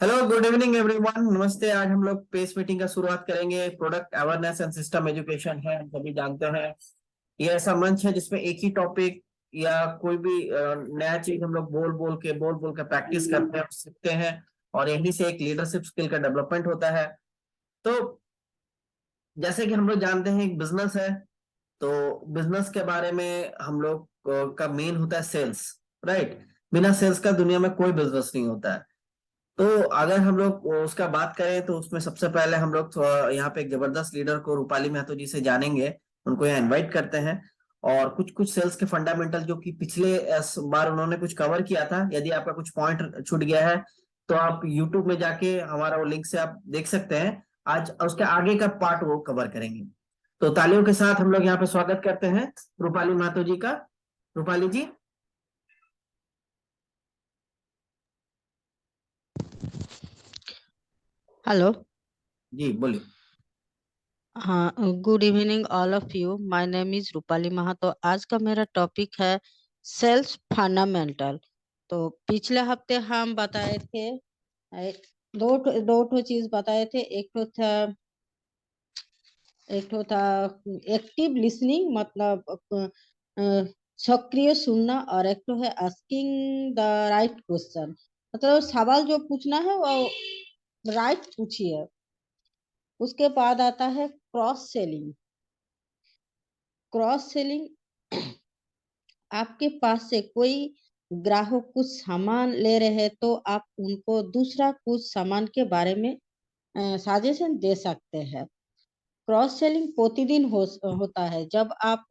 Hello, good evening everyone. नमस्ते। आज हम लोग पेस मीटिंग का शुरुआत करेंगे। Product awareness and system education है, हम सभी जानते हैं। ये ऐसा मंच है जिसमें एक ही टॉपिक या कोई भी नया चीज हम लोग बोल बोल के प्रैक्टिस करते हैं, सीखते हैं। और यहीं से एक लीडरशिप स्किल का डेवलपमेंट होता है। तो जैसे कि हम लोग जानते हैं, एक बिजनेस है। तो बिजनेस के बारे में हम लोग का मेन होता है सेल्स। राइट। बिना सेल्स का दुनिया में कोई बिजनेस नहीं होता है। तो अगर हम लोग उसका बात करें तो उसमें सबसे पहले हम लोग यहाँ पे एक जबरदस्त लीडर को रूपाली महतो जी से जानेंगे। उनको यहाँ इनवाइट करते हैं। और कुछ कुछ सेल्स के फंडामेंटल जो कि पिछले बार उन्होंने कुछ कवर किया था, यदि आपका कुछ पॉइंट छूट गया है तो आप यूट्यूब में जाके हमारा वो लिंक से आप देख सकते हैं। आज उसके आगे का पार्ट वो कवर करेंगे। तो तालियों के साथ हम लोग यहाँ पे स्वागत करते हैं रूपाली महतो जी का। रूपाली जी। हेलो। जी बोलिए। हाँ, good evening all of you. My name is Rupali Mahato. आज का मेरा टॉपिक है सेल्स फंडामेंटल। तो पिछले हफ्ते हम बताए थे दो चीज बताए थे। एक तो था एक्टिव लिसनिंग, मतलब अ, सक्रिय सुनना, और एक तो है आस्किंग द राइट क्वेश्चन, मतलब सवाल जो पूछना है वो राइट पूछिए। उसके बाद आता है क्रॉस सेलिंग। क्रॉस सेलिंग आपके पास से कोई ग्राहक कुछ सामान ले रहे हैं तो आप उनको दूसरा कुछ सामान के बारे में सजेशन दे सकते हैं। क्रॉस सेलिंग प्रतिदिन होता है। जब आप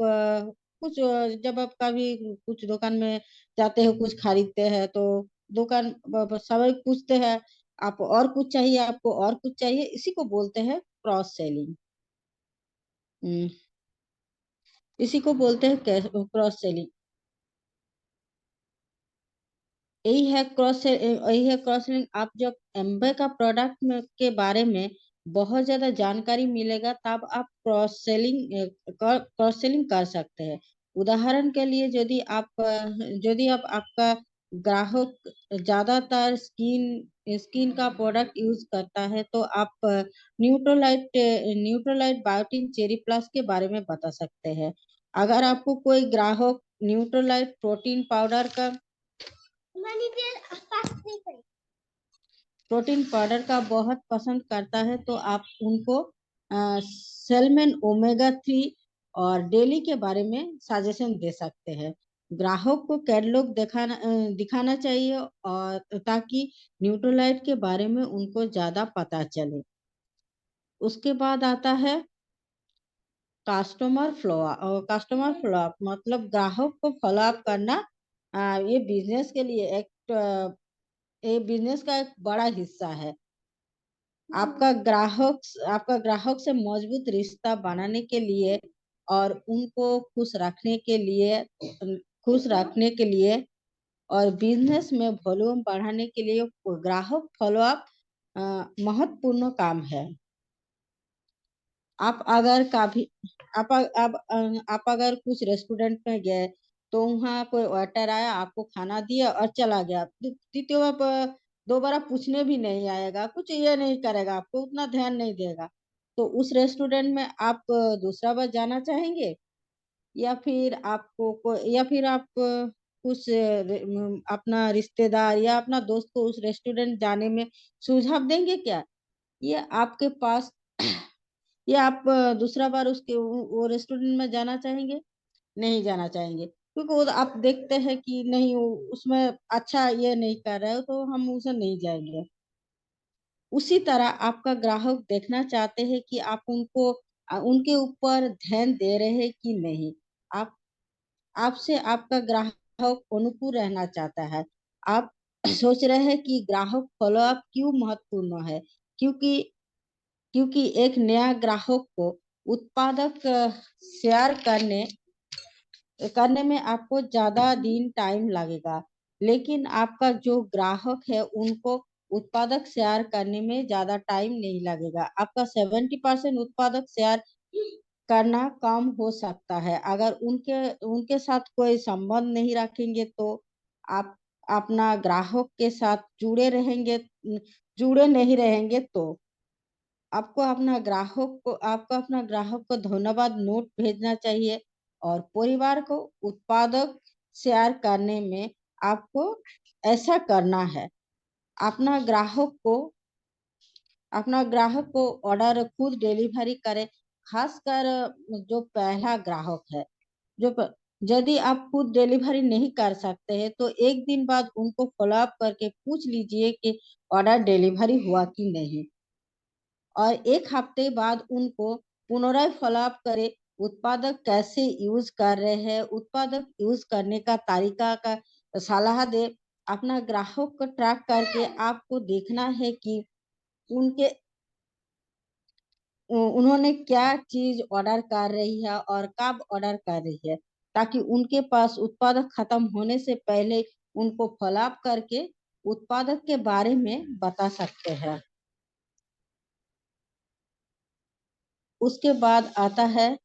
कभी कुछ दुकान में जाते हो, कुछ खरीदते हैं, तो दुकान सभी पूछते हैं आप और कुछ चाहिए, आपको और कुछ चाहिए, इसी को बोलते हैं क्रॉस सेलिंग। इसी को बोलते हैं क्रॉस सेलिंग। यही है क्रॉस सेलिंग। आप जब एम्बे का प्रोडक्ट में के बारे में बहुत ज्यादा जानकारी मिलेगा, तब आप क्रॉस सेलिंग कर सकते हैं। उदाहरण के लिए, यदि आप आपका ग्राहक ज्यादातर स्किन का प्रोडक्ट यूज करता है, तो आप न्यूट्रोलाइट बायोटिन चेरी प्लस के बारे में बता सकते हैं। अगर आपको कोई ग्राहक न्यूट्रोलाइट प्रोटीन पाउडर का बहुत पसंद करता है, तो आप उनको सेलमेन ओमेगा 3 और डेली के बारे में सजेशन दे सकते हैं। ग्राहक को कैटलॉग दिखाना चाहिए, और ताकि न्यूट्रोलाइट के बारे में उनको ज्यादा पता चले। उसके बाद आता है कस्टमर फ्लो अप, मतलब ग्राहक को फॉलो अप करना। ये बिजनेस का एक बड़ा हिस्सा है। आपका ग्राहक से मजबूत रिश्ता बनाने के लिए और उनको खुश रखने के लिए और बिजनेस में वॉल्यूम बढ़ाने के लिए ग्राहक फॉलोअप महत्वपूर्ण काम है। आप अगर कभी आप अगर कुछ रेस्टोरेंट में गए, तो वहाँ कोई वेटर आया, आपको खाना दिया और चला गया, द्वितीय बार दोबारा पूछने भी नहीं आएगा, कुछ ये नहीं करेगा, आपको उतना ध्यान नहीं देगा। तो उस रेस्टोरेंट में आप दूसरा बार जाना चाहेंगे? या फिर आप अपना रिश्तेदार या अपना दोस्त को उस रेस्टोरेंट जाने में सुझाव देंगे क्या? ये आपके पास या आप दूसरा बार वो रेस्टोरेंट में जाना चाहेंगे? नहीं जाना चाहेंगे, क्योंकि वो आप देखते हैं कि नहीं, उसमें अच्छा ये नहीं कर रहा है, तो हम उसे नहीं जाएंगे। उसी तरह आपका ग्राहक देखना चाहते हैं कि आप उनके ऊपर ध्यान दे रहे हैं कि नहीं। आप आपसे आपका ग्राहक अनुकूल रहना चाहता है। आप सोच रहे हैं कि ग्राहक फॉलोअप क्यों महत्वपूर्ण है? क्योंकि क्योंकि एक नया ग्राहक को उत्पादक शेयर करने करने में आपको ज्यादा दिन टाइम लगेगा, लेकिन आपका जो ग्राहक है उनको उत्पादक शेयर करने में ज्यादा टाइम नहीं लगेगा। आपका 70% उत्पादक शेयर करना कम हो सकता है। अगर उनके उनके साथ कोई संबंध नहीं रखेंगे, तो आप अपना ग्राहक के साथ जुड़े रहेंगे, जुड़े नहीं रहेंगे तो आपको अपना ग्राहक को धन्यवाद नोट भेजना चाहिए और परिवार को उत्पादक शेयर करने में आपको ऐसा करना है। अपना ग्राहक को ऑर्डर खुद डिलीवरी करें, खासकर जो पहला ग्राहक है। जो प, यदि आप खुद डिलीवरी नहीं कर सकते हैं तो एक दिन बाद उनको फॉलो अप करके पूछ लीजिए कि ऑर्डर डिलीवरी हुआ कि नहीं, और एक हफ्ते बाद उनको पुनराय फॉलो अप करें। उत्पादक कैसे यूज कर रहे हैं, उत्पादक यूज करने का तरीका का सलाह दे। अपना ग्राहक को ट्रैक करके आपको देखना है कि उनके उन्होंने क्या चीज ऑर्डर कर रही है और कब ऑर्डर कर रही है, ताकि उनके पास उत्पादक खत्म होने से पहले उनको फॉलो अप करके उत्पादक के बारे में बता सकते हैं। उसके बाद आता है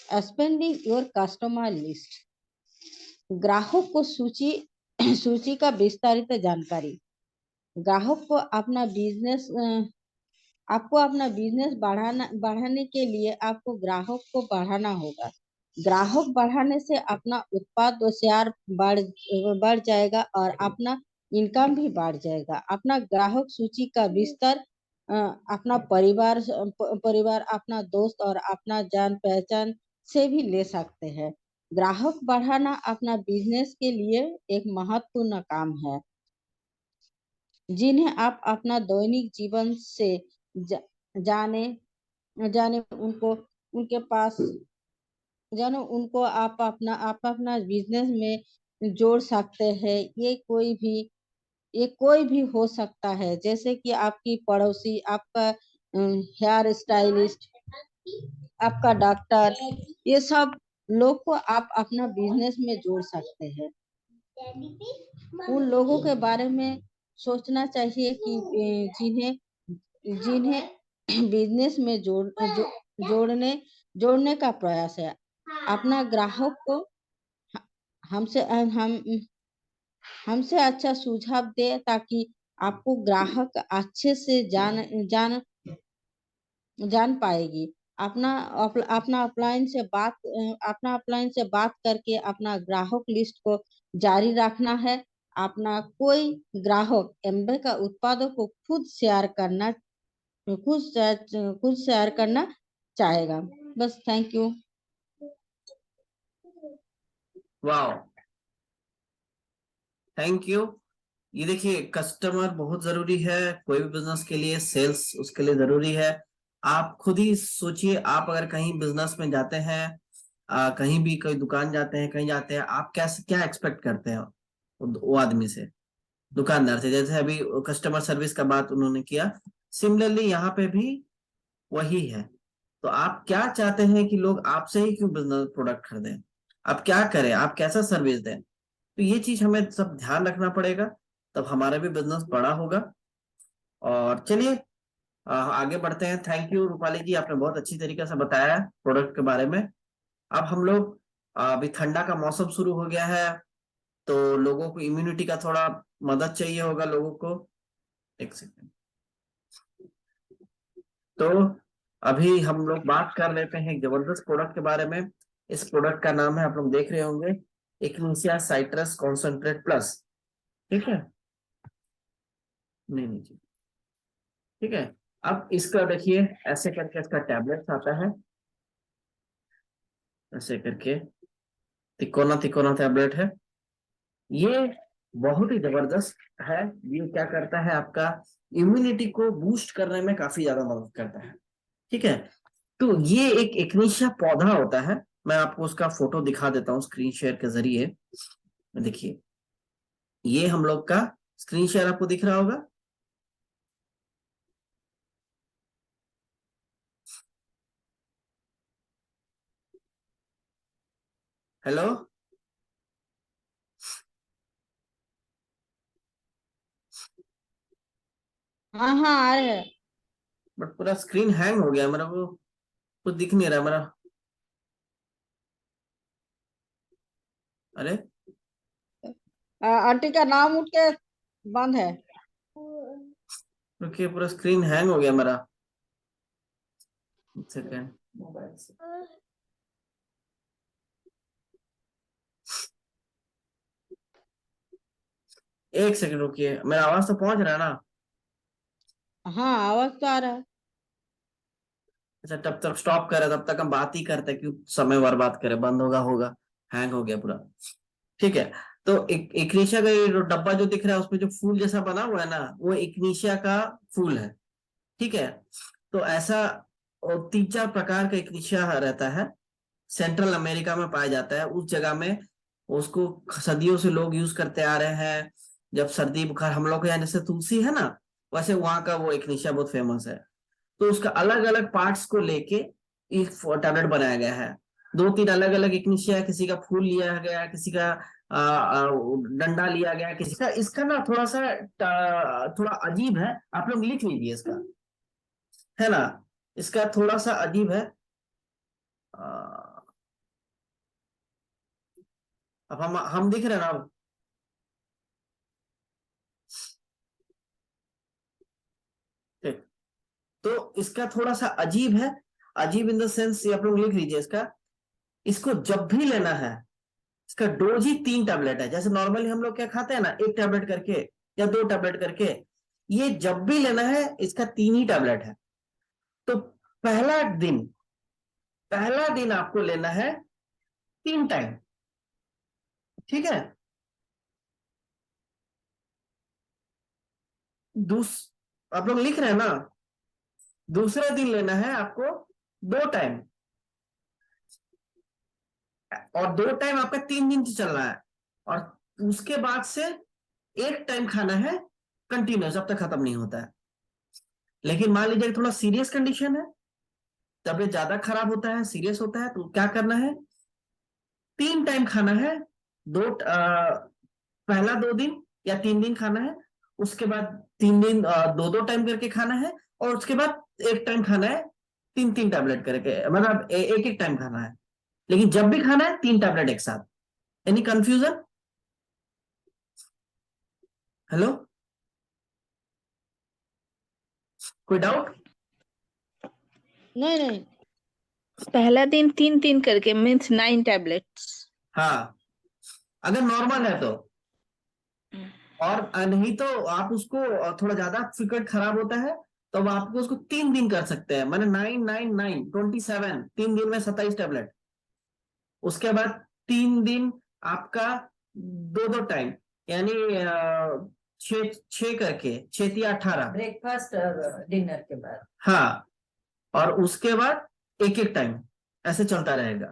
एक्सपेंडिंग योर कस्टमर लिस्ट। ग्राहक को सूची का विस्तारित जानकारी। ग्राहक को आपको अपना बिजनेस बढ़ाने के लिए आपको ग्राहक को बढ़ाना होगा। ग्राहक बढ़ाने से अपना उत्पाद और शेयर बढ़ जाएगा और अपना इनकम भी बढ़ जाएगा। अपना ग्राहक सूची का विस्तार अपना परिवार, अपना दोस्त और अपना जान पहचान से भी ले सकते हैं। ग्राहक बढ़ाना अपना बिजनेस के लिए एक महत्वपूर्ण काम है, जिन्हें आप अपना दैनिक जीवन से जा, जाने जाने उनको उनके पास जानो उनको आप अपना बिजनेस में जोड़ सकते हैं। ये कोई भी हो सकता है, जैसे कि आपकी पड़ोसी, आपका हेयर स्टाइलिस्ट, आपका डॉक्टर, ये सब लोग को आप अपना बिजनेस में जोड़ सकते हैं। उन लोगों के बारे में सोचना चाहिए कि जिन्हें जिन्हें बिजनेस में जोड़ने जोड़ने का प्रयास है। अपना ग्राहक को हमसे हम हमसे अच्छा सुझाव दे, ताकि आपको ग्राहक अच्छे से जान पाएगी। अपना अपलाइन से बात करके अपना ग्राहक लिस्ट को जारी रखना है। अपना कोई ग्राहक एमबे का उत्पादों को खुद शेयर करना चाहेगा। बस, थैंक यू। वाह, थैंक यू। ये देखिए, कस्टमर बहुत जरूरी है कोई भी बिजनेस के लिए, सेल्स उसके लिए जरूरी है। आप खुद ही सोचिए, आप अगर कहीं बिजनेस में जाते हैं, कहीं भी कोई दुकान जाते हैं, कहीं जाते हैं, आप कैसे क्या एक्सपेक्ट करते हैं वो आदमी से, दुकानदार से? जैसे अभी कस्टमर सर्विस का बात उन्होंने किया, सिमिलरली यहाँ पे भी वही है। तो आप क्या चाहते हैं कि लोग आपसे ही क्यों बिजनेस प्रोडक्ट खरीदें? आप क्या करें, आप कैसा सर्विस दें? तो ये चीज हमें सब ध्यान रखना पड़ेगा, तब हमारा भी बिजनेस बड़ा होगा। और चलिए आगे बढ़ते हैं। थैंक यू रूपाली जी, आपने बहुत अच्छी तरीके से बताया प्रोडक्ट के बारे में। अब हम लोग अभी ठंडा का मौसम शुरू हो गया है, तो लोगों को इम्यूनिटी का थोड़ा मदद चाहिए होगा लोगों को। एक सेकेंड। तो अभी हम लोग बात कर लेते हैं एक जबरदस्त प्रोडक्ट के बारे में। इस प्रोडक्ट का नाम है, आप लोग देख रहे होंगे, इक्निशिया साइट्रस कॉन्सेंट्रेट प्लस। ठीक है, नहीं नहीं जी, ठीक है। अब इसका देखिए, ऐसे करके इसका टैबलेट आता है, ऐसे करके तिकोना तिकोना टैबलेट है। ये बहुत ही जबरदस्त है। ये क्या करता है, आपका इम्यूनिटी को बूस्ट करने में काफी ज्यादा मदद करता है। ठीक है। तो ये एक एक्नेशिया पौधा होता है। मैं आपको उसका फोटो दिखा देता हूँ स्क्रीन शेयर के जरिए। देखिए, ये हम लोग का स्क्रीन शेयर आपको दिख रहा होगा। हेलो, हाँ हाँ, आ रहे हैं। बट पूरा स्क्रीन हैंग हो गया मेरा, वो कुछ दिख नहीं रहा मेरा। अरे, आंटी का नाम उठ के बंद है। रुकिए, पूरा स्क्रीन हैंग हो गया मेरा। एक सेकेंड। मोबाइल से एक सेकंड रुकिए, मेरा आवाज तो पहुंच रहा है ना? हाँ, आवाज तो आ रहा है। अच्छा, तब तक स्टॉप करे, तब तक हम बात ही करते, क्यों समय बर्बाद करे, बंद होगा होगा। हैंग हो गया पूरा। ठीक है। तो एक इग्निशिया का ये डब्बा जो दिख रहा है, उसमें जो फूल जैसा बना हुआ है ना, वो इग्निशिया का फूल है। ठीक है। तो ऐसा और 3-4 प्रकार का इग्निशिया रहता है। सेंट्रल अमेरिका में पाया जाता है, उस जगह में। उसको सदियों से लोग यूज करते आ रहे हैं। जब सर्दी बुखार, हम लोग के यहाँ जैसे तुलसी है ना, वैसे वहां का वो इग्निशिया बहुत फेमस है। तो उसका अलग अलग पार्ट्स को लेके एक टैबलेट बनाया गया है। 2-3 अलग अलग इग्निशिया है, किसी का फूल लिया गया, किसी का डंडा लिया गया, किसी का। इसका ना थोड़ा सा थोड़ा अजीब है, आप लोग लिख लीजिए इसका, है ना। इसका थोड़ा सा अजीब है। अ, अब हम दिख रहे हैं ना अब? ठीक। तो इसका थोड़ा सा अजीब है। अजीब इन द सेंस, ये आप लोग लिख लीजिए इसका। इसको जब भी लेना है, इसका डोज ही 3 टैबलेट है। जैसे नॉर्मली हम लोग क्या खाते हैं ना, 1 टैबलेट करके या 2 टैबलेट करके। ये जब भी लेना है, इसका 3 ही टैबलेट है। तो पहला दिन पहला दिन आपको लेना है 3 टाइम। ठीक है। दूस आप लोग लिख रहे हैं ना? दूसरे दिन लेना है आपको 2 टाइम। और 2 टाइम आपका 3 दिन से चल रहा है। और उसके बाद से 1 टाइम खाना है कंटिन्यूस, जब तक खत्म नहीं होता है। लेकिन मान लीजिए थोड़ा सीरियस कंडीशन है, तबीयत ज्यादा खराब होता है, सीरियस होता है, तो क्या करना है? 3 टाइम खाना है। पहला 2 दिन या 3 दिन खाना है। उसके बाद 3 दिन 2-2 टाइम करके खाना है। और उसके बाद 1 टाइम खाना है। 3-3 टैबलेट करके, मतलब एक एक टाइम खाना है। लेकिन जब भी खाना है 3 टैबलेट एक साथ। Any confusion? हेलो? कोई डाउट? नहीं नहीं। पहला दिन 3-3 करके मीन्स 9 टैबलेट्स। हाँ, अगर नॉर्मल है तो। और नहीं तो आप उसको थोड़ा ज्यादा फिकर खराब होता है, तो अब आपको उसको 3 दिन कर सकते हैं। मैंने 9, 9, 9, 27, 3 दिन में 27 टैबलेट। उसके बाद 3 दिन आपका 2-2 टाइम, यानी 6 6 करके 6 या 18। ब्रेकफास्ट और डिनर के बाद। हाँ। और उसके बाद एक एक टाइम, ऐसे चलता रहेगा।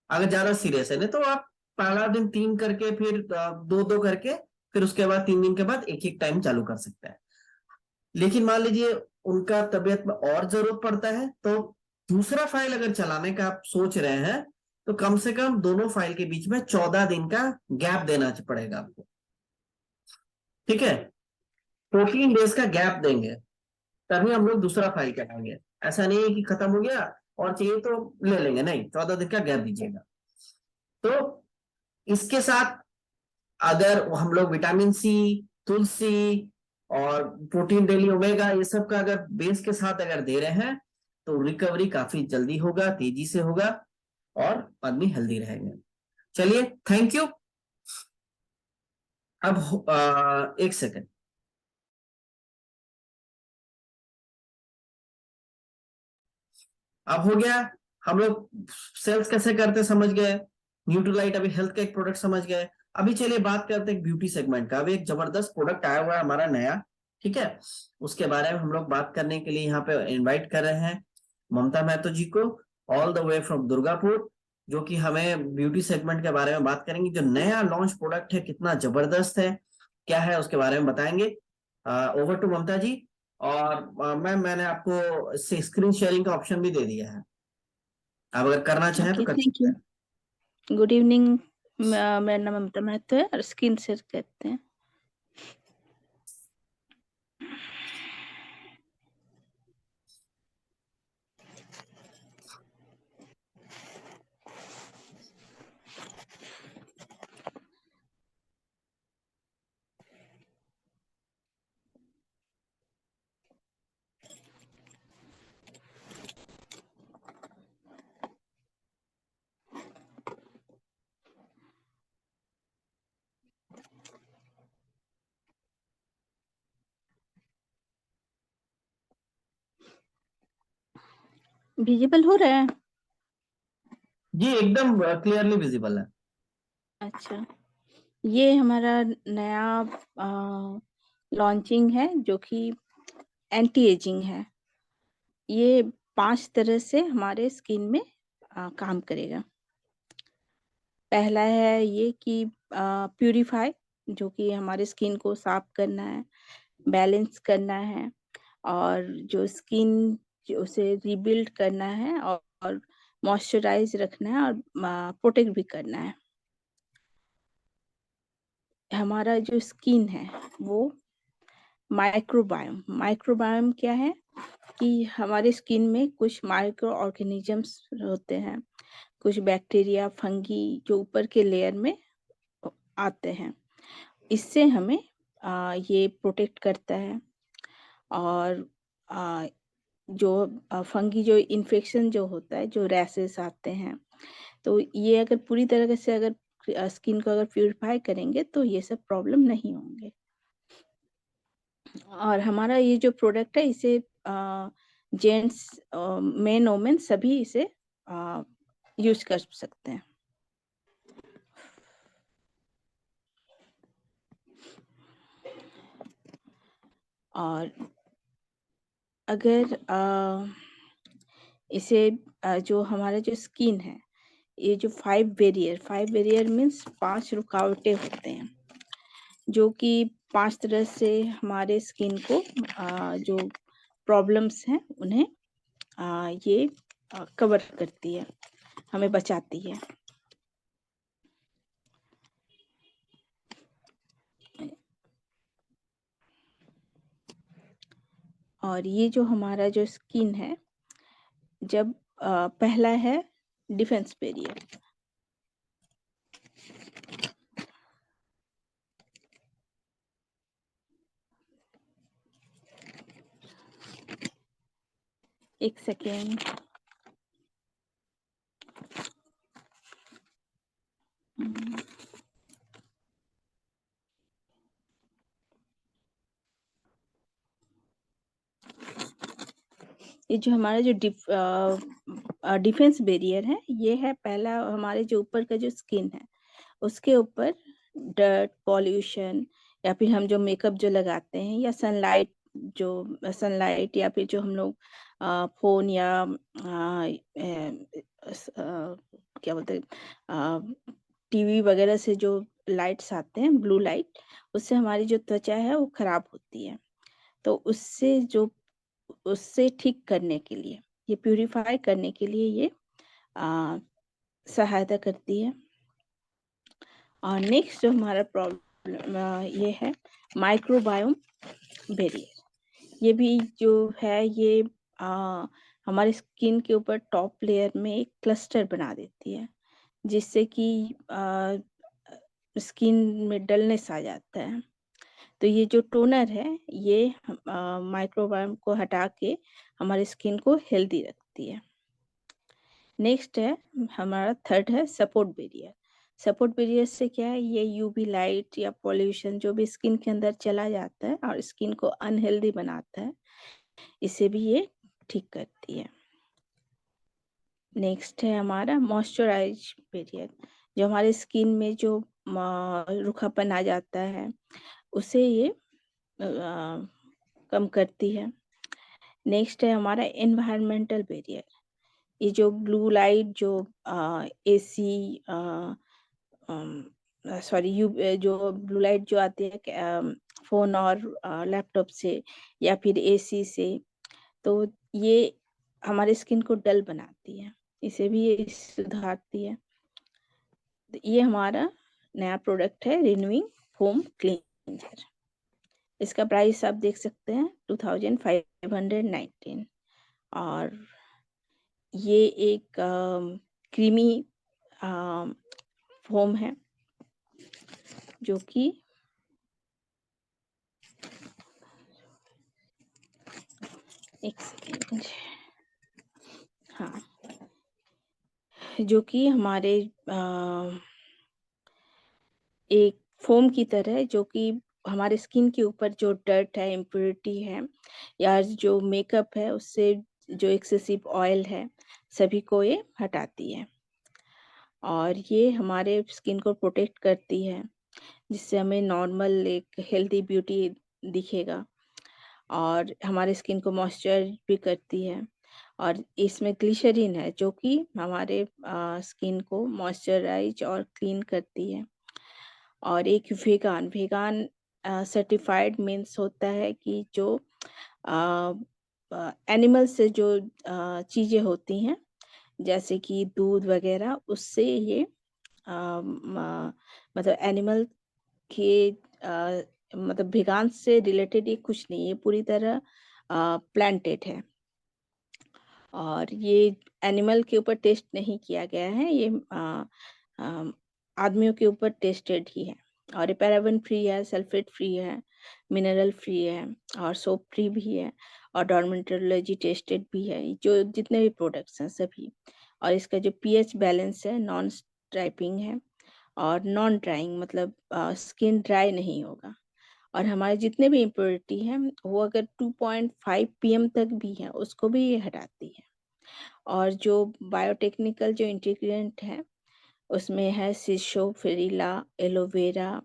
अगर ज्यादा सीरियस है, नहीं तो आप पहला दिन 3 करके, फिर 2-2 करके, फिर उसके बाद 3 दिन के बाद एक एक टाइम चालू कर सकते हैं। लेकिन मान लीजिए उनका तबीयत में और जरूरत पड़ता है, तो दूसरा फाइल अगर चलाने का आप सोच रहे हैं, तो कम से कम दोनों फाइल के बीच में 14 दिन का गैप देना पड़ेगा आपको। ठीक है। 14 डेज का गैप देंगे, तभी हम लोग दूसरा फाइल चलाएंगे। ऐसा नहीं है कि खत्म हो गया और चाहिए तो ले लेंगे, नहीं, 14 दिन का गैप दीजिएगा। तो इसके साथ अगर हम लोग विटामिन सी, तुलसी और प्रोटीन डेली ओमेगा, ये सब का अगर बेस के साथ अगर दे रहे हैं, तो रिकवरी काफी जल्दी होगा, तेजी से होगा, और आदमी हेल्दी रहेंगे। चलिए, थैंक यू। अब एक सेकंड। अब हो गया। हम लोग सेल्स कैसे करते समझ गए। न्यूट्रीलाइट अभी हेल्थ का एक प्रोडक्ट समझ गए। अभी चलिए बात करते हैं ब्यूटी सेगमेंट का। अभी एक जबरदस्त प्रोडक्ट आया हुआ है हमारा नया। ठीक है। उसके बारे में हम लोग बात करने के लिए यहाँ पे इनवाइट कर रहे हैं ममता महतो जी को, all the way from Durgapur, जो कि हमें ब्यूटी सेगमेंट के बारे में बात करेंगे। जो नया लॉन्च प्रोडक्ट है, कितना जबरदस्त है, क्या है, उसके बारे में बताएंगे। ओवर टू ममता जी। और मैम, मैंने आपको स्क्रीन शेयरिंग का ऑप्शन भी दे दिया है, आप अगर करना चाहें तो ओके, कर थैंक सकते यू। हैं। Good evening. मेरा नाम ममता महतो है और स्क्रीन शेयर करते हैं। विजिबल हो रहा है? जी एकदम क्लियरली विजिबल है। अच्छा, ये हमारा नया लॉन्चिंग है जो कि एंटी एजिंग है। ये 5 तरह से हमारे स्किन में काम करेगा। पहला है ये कि प्यूरिफाई, जो कि हमारे स्किन को साफ करना है, बैलेंस करना है, और जो स्किन उसे रिबिल्ड करना है, और मॉइस्चराइज रखना है, और प्रोटेक्ट भी करना है। हमारा जो स्किन है वो माइक्रोबायोम क्या है कि हमारे स्किन में कुछ माइक्रो ऑर्गेनिजम्स होते हैं, कुछ बैक्टीरिया, फंगी जो ऊपर के लेयर में आते हैं। इससे हमें ये प्रोटेक्ट करता है। और आ, जो फंगी जो इन्फेक्शन जो होता है, जो रैशेस आते हैं, तो ये अगर पूरी तरह से अगर स्किन को अगर प्यूरिफाई करेंगे तो ये सब प्रॉब्लम नहीं होंगे। और हमारा ये जो प्रोडक्ट है इसे जेंट्स, मेन वोमेन सभी इसे यूज कर सकते हैं। और अगर इसे जो हमारा जो स्किन है, ये जो 5 बैरियर मीन्स 5 रुकावटें होते हैं, जो कि 5 तरह से हमारे स्किन को जो प्रॉब्लम्स हैं उन्हें ये कवर करती है, हमें बचाती है। और ये जो हमारा जो स्किन है, जब पहला है डिफेंस बैरियर। एक सेकेंड। ये जो हमारा जो डिफेंस बैरियर है, ये है पहला हमारे जो ऊपर का जो स्किन है उसके ऊपर डर्ट, पॉल्यूशन, या फिर हम जो मेकअप जो लगाते हैं, या सनलाइट, या फिर जो हम लोग फोन या क्या बोलते हैं, टीवी वगैरह से जो लाइट्स आते हैं, ब्लू लाइट, उससे हमारी जो त्वचा है वो खराब होती है। तो उससे ठीक करने के लिए, ये प्यूरिफाई करने के लिए ये आ, सहायता करती है। और नेक्स्ट जो हमारा प्रॉब्लम ये है माइक्रोबायोम बैरियर। ये भी जो है ये हमारे स्किन के ऊपर टॉप लेयर में एक क्लस्टर बना देती है, जिससे कि स्किन में डलनेस आ जाता है। तो ये जो टोनर है ये माइक्रोबायोम को हटा के हमारे स्किन को हेल्दी रखती है। नेक्स्ट है हमारा थर्ड है सपोर्ट बैरियर। सपोर्ट बैरियर से क्या है, ये यूवी लाइट या पॉल्यूशन जो भी स्किन के अंदर चला जाता है और स्किन को अनहेल्दी बनाता है, इसे भी ये ठीक करती है। नेक्स्ट है हमारा मॉइस्चराइज बैरियर, जो हमारे स्किन में जो रूखापन आ जाता है उसे ये कम करती है। नेक्स्ट है हमारा एनवायरमेंटल बैरियर। ये जो ब्लू लाइट जो एसी सॉरी यू जो ब्लू लाइट जो आती है फोन और लैपटॉप से या फिर एसी से, तो ये हमारे स्किन को डल बनाती है, इसे भी ये सुधारती है। तो ये हमारा नया प्रोडक्ट है रिन्यूइंग फोम क्लींजर। इसका प्राइस आप देख सकते हैं 2519। और ये एक क्रीमी फोम है जो कि एक सेकेंड, हाँ, जो कि हमारे एक फोम की तरह है, जो कि हमारे स्किन के ऊपर जो डर्ट है, इम्प्योरिटी है, या जो मेकअप है उससे जो एक्सेसिव ऑयल है सभी को ये हटाती है और ये हमारे स्किन को प्रोटेक्ट करती है, जिससे हमें नॉर्मल एक हेल्दी ब्यूटी दिखेगा और हमारे स्किन को मॉइस्चर भी करती है। और इसमें ग्लिसरीन है जो कि हमारे स्किन को मॉइस्चराइज और क्लीन करती है। और एक वेगान वेगान सर्टिफाइड मीन्स होता है कि जो एनिमल से जो चीज़ें होती हैं जैसे कि दूध वगैरह उससे ये मतलब एनिमल के मतलब वेगान से रिलेटेड ये कुछ नहीं है, पूरी तरह प्लांटेड है और ये एनिमल के ऊपर टेस्ट नहीं किया गया है, ये आदमियों के ऊपर टेस्टेड ही है। और ये पैराबेन फ्री है, सल्फेट फ्री है, मिनरल फ्री है और सोप फ्री भी है और डर्मेटोलॉजी टेस्टेड भी है, जो जितने भी प्रोडक्ट्स हैं सभी। और इसका जो पीएच बैलेंस है नॉन स्ट्राइपिंग है और नॉन ड्राइंग, मतलब स्किन ड्राई नहीं होगा। और हमारे जितने भी इम्प्योरिटी हैं वो अगर 2.5 पीएम तक भी है उसको भी ये हटाती है। और जो बायोटेक्निकल जो इंग्रेडिएंट है उसमें है सीसो, फेरिला, एलोवेरा,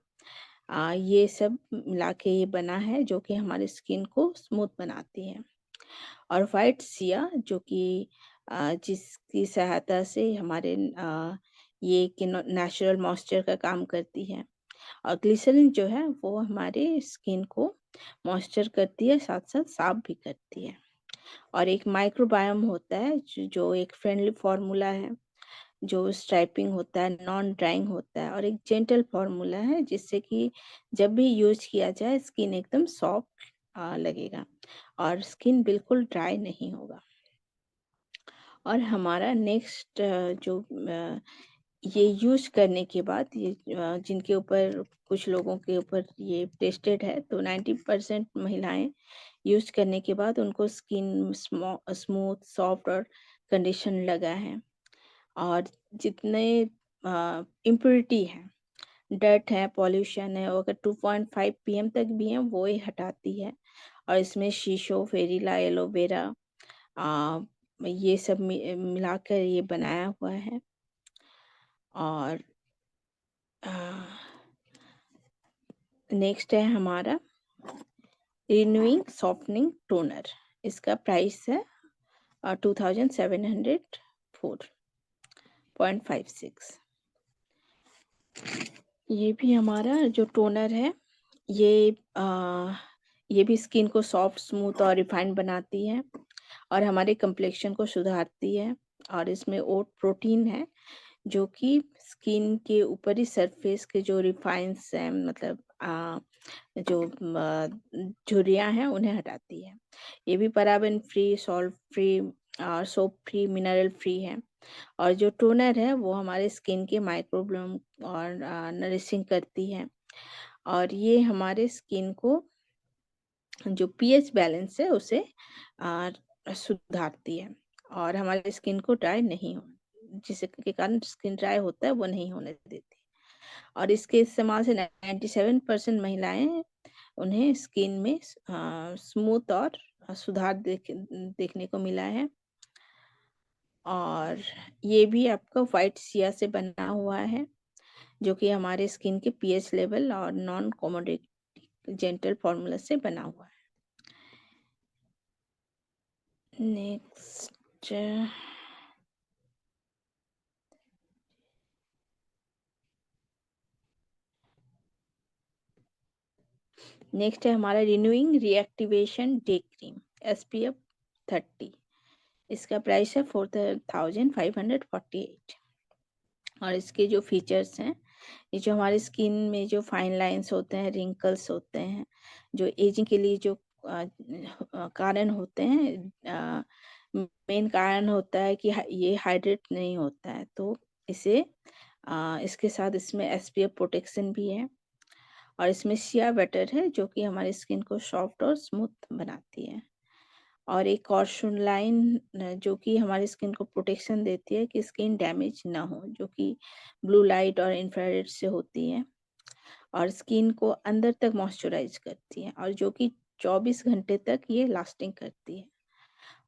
ये सब मिला के ये बना है जो कि हमारे स्किन को स्मूथ बनाती है। और वाइट सिया जो कि जिसकी सहायता से हमारे ये कि नेचुरल मॉइस्चर का काम करती है। और ग्लिसरीन जो है वो हमारे स्किन को मॉइस्चर करती है, साथ साथ साफ भी करती है। और एक माइक्रोबायोम होता है जो एक फ्रेंडली फार्मूला है, जो स्ट्राइपिंग होता है, नॉन ड्राइंग होता है और एक जेंटल फार्मूला है जिससे कि जब भी यूज किया जाए स्किन एकदम सॉफ्ट लगेगा और स्किन बिल्कुल ड्राई नहीं होगा। और हमारा नेक्स्ट जो ये यूज करने के बाद ये जिनके ऊपर कुछ लोगों के ऊपर ये टेस्टेड है तो 90% महिलाएं यूज करने के बाद उनको स्किन स्मूथ, सॉफ्ट और कंडीशन लगा है। और जितने इम्प्योरिटी है, डर्ट है, पॉल्यूशन है, वो अगर 2.5 पीएम तक भी है वो ही हटाती है। और इसमें शीशो, फेरिला, एलोवेरा ये सब मिलाकर ये बनाया हुआ है। और नेक्स्ट है हमारा रिन्यूइंग सॉफ्टनिंग टोनर। इसका प्राइस है 2704.56। ये भी हमारा जो टोनर है ये ये भी स्किन को सॉफ्ट, स्मूथ और रिफाइंड बनाती है और हमारे कम्प्लेक्शन को सुधारती है। और इसमें ओट प्रोटीन है जो कि स्किन के ऊपरी सरफेस के जो रिफाइंस हैं, मतलब जो झुर्रियाँ हैं उन्हें हटाती है। ये भी पैराबेन फ्री, सॉल्ट फ्री और सोप फ्री, मिनरल फ्री है। और जो टोनर है वो हमारे स्किन के माइक्रोबियोम और नरिशिंग करती है और ये हमारे स्किन को जो पीएच बैलेंस है उसे सुधारती है और हमारे स्किन को ड्राई नहीं हो, जिसके कारण स्किन ड्राई होता है वो नहीं होने देती। और इसके इस्तेमाल से 97% महिलाएं उन्हें स्किन में स्मूथ और सुधार देखने को मिला है। और ये भी आपका व्हाइट सिया से बना हुआ है जो कि हमारे स्किन के पीएच लेवल और नॉन कोमोडिटी जेंटल फॉर्मूला से बना हुआ है। नेक्स्ट नेक्स्ट है हमारा renewing reactivation day cream SPF 30। इसका प्राइस है 4548। और इसके जो फीचर्स हैं, ये जो हमारे स्किन में जो फाइन लाइंस होते हैं, रिंकल्स होते हैं, जो एजिंग के लिए जो कारण होते हैं, मेन कारण होता है कि ये हाइड्रेट नहीं होता है, तो इसे इसके साथ इसमें SPF प्रोटेक्शन भी है। और इसमें शिया बटर है जो कि हमारी स्किन को सॉफ्ट और स्मूथ बनाती है। और एक कॉशन लाइन जो कि हमारी स्किन को प्रोटेक्शन देती है कि स्किन डैमेज ना हो, जो कि ब्लू लाइट और इंफ्रारेड से होती है और स्किन को अंदर तक मॉइस्चराइज करती है और जो कि 24 घंटे तक ये लास्टिंग करती है।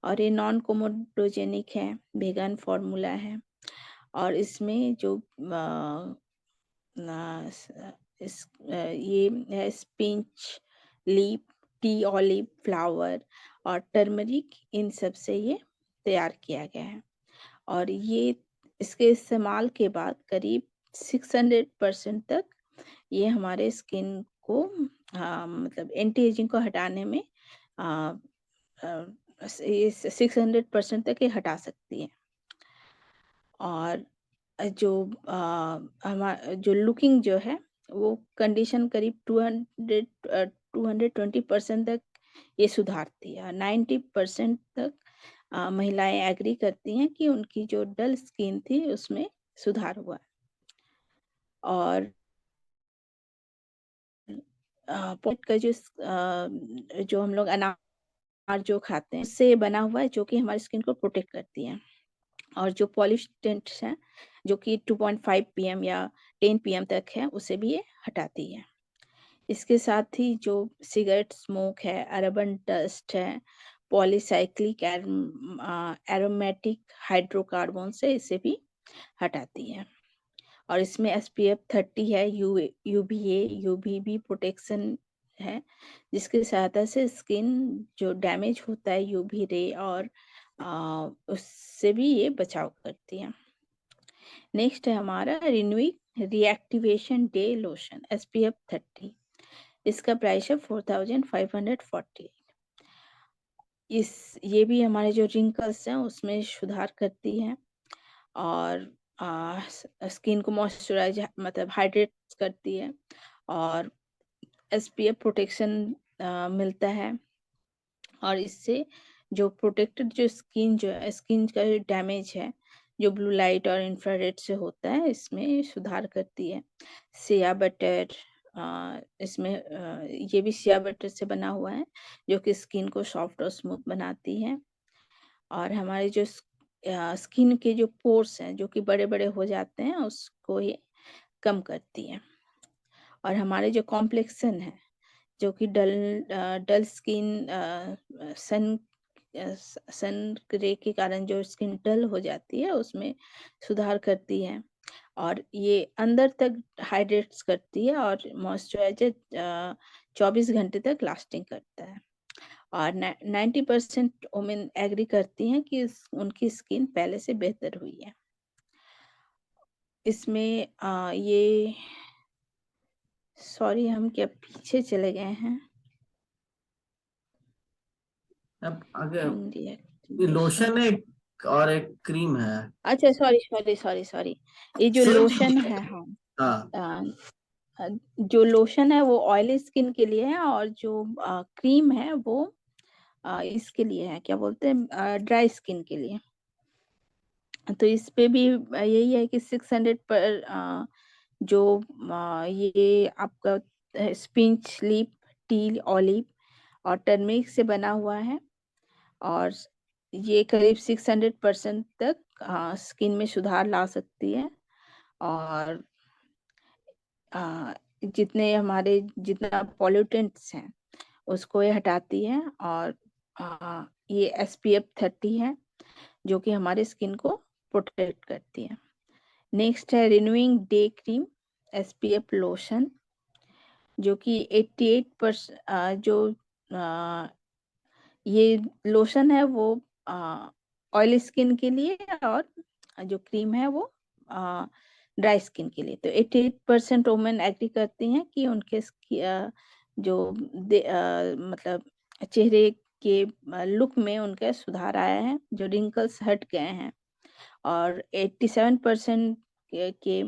और ये नॉन कोमोडोजेनिक है, वेगन फॉर्मूला है। और इसमें जो ये है spinach, leaf, T olive flower और टर्मरिक, इन सब से ये तैयार किया गया है। और ये इसके इस्तेमाल के बाद करीब 600% तक ये हमारे स्किन को मतलब एंटी एजिंग को हटाने में ये 600% तक ये हटा सकती है। और जो जो लुकिंग जो है वो कंडीशन करीब 220% तक ये सुधारती है। 90% तक महिलाएं एग्री करती हैं कि उनकी जो डल स्किन थी उसमें सुधार हुआ। और पॉट का जो हम लोग अनार जो खाते हैं उससे बना हुआ है, जो कि हमारी स्किन को प्रोटेक्ट करती है। और जो पॉल्यूटेंट्स हैं जो कि 2.5 पीएम या 10 पीएम तक है, उसे भी ये हटाती है। इसके साथ ही जो सिगरेट स्मोक है, अर्बन डस्ट है, पॉलीसाइक्लिक एरोमेटिक हाइड्रोकार्बन से इसे भी हटाती है। और इसमें SPF 30 है, UVA UVB प्रोटेक्शन है, जिसकी सहायता से स्किन जो डैमेज होता है UV रे और उससे भी ये बचाव करती है। नेक्स्ट है हमारा renewing reactivation day lotion SPF 30। इसका प्राइस है 4540। ये भी हमारे जो रिंकल्स हैं उसमें सुधार करती है और स्किन को मॉइस्चराइज मतलब हाइड्रेट करती है और SPF प्रोटेक्शन मिलता है। और इससे जो प्रोटेक्टेड जो स्किन का जो डैमेज है जो ब्लू लाइट और इंफ्रारेड से होता है, इसमें सुधार करती है। सिया बटर, इसमें ये भी सिया बटर से बना हुआ है, जो कि स्किन को सॉफ्ट और स्मूथ बनाती है। और हमारे जो स्किन के जो पोर्स हैं जो कि बड़े बड़े हो जाते हैं, उसको ये कम करती है। और हमारे जो कॉम्प्लेक्सन है जो कि डल स्किन सन रे के कारण जो स्किन डल हो जाती है उसमें सुधार करती है। और ये अंदर तक हाइड्रेट्स करती है और मॉइस्चराइजर 24 घंटे तक लास्टिंग करता है। और 90% वुमेन एग्री करती हैं कि उनकी स्किन पहले से बेहतर हुई है। इसमें ये सॉरी हम क्या पीछे चले गए हैं। अब आगे ये Reactivation. लोशन है और एक क्रीम है। अच्छा सॉरी, ये जो सेम लोशन चीज है, हाँ, हाँ जो लोशन है वो ऑयली स्किन के लिए है और जो क्रीम है वो इसके लिए है, क्या बोलते हैं, ड्राई स्किन के लिए। तो इस पे भी यही है कि 600 पर जो ये आपका स्पिंच, लीफ, टी ऑलिव और टर्मरिक से बना हुआ है। और ये करीब 600% तक स्किन में सुधार ला सकती है। और जितना पॉल्यूटेंट्स हैं उसको ये हटाती है। और ये SPF 30 है जो कि हमारे स्किन को प्रोटेक्ट करती है। नेक्स्ट है renewing day cream SPF lotion, जो कि 88% ये लोशन है वो ऑयली स्किन के लिए और जो क्रीम है वो ड्राई स्किन के लिए। तो 88% वुमेन एग्री करती हैं कि उनके मतलब चेहरे के लुक में उनका सुधार आया है, जो रिंकल्स हट गए हैं। और 87% कि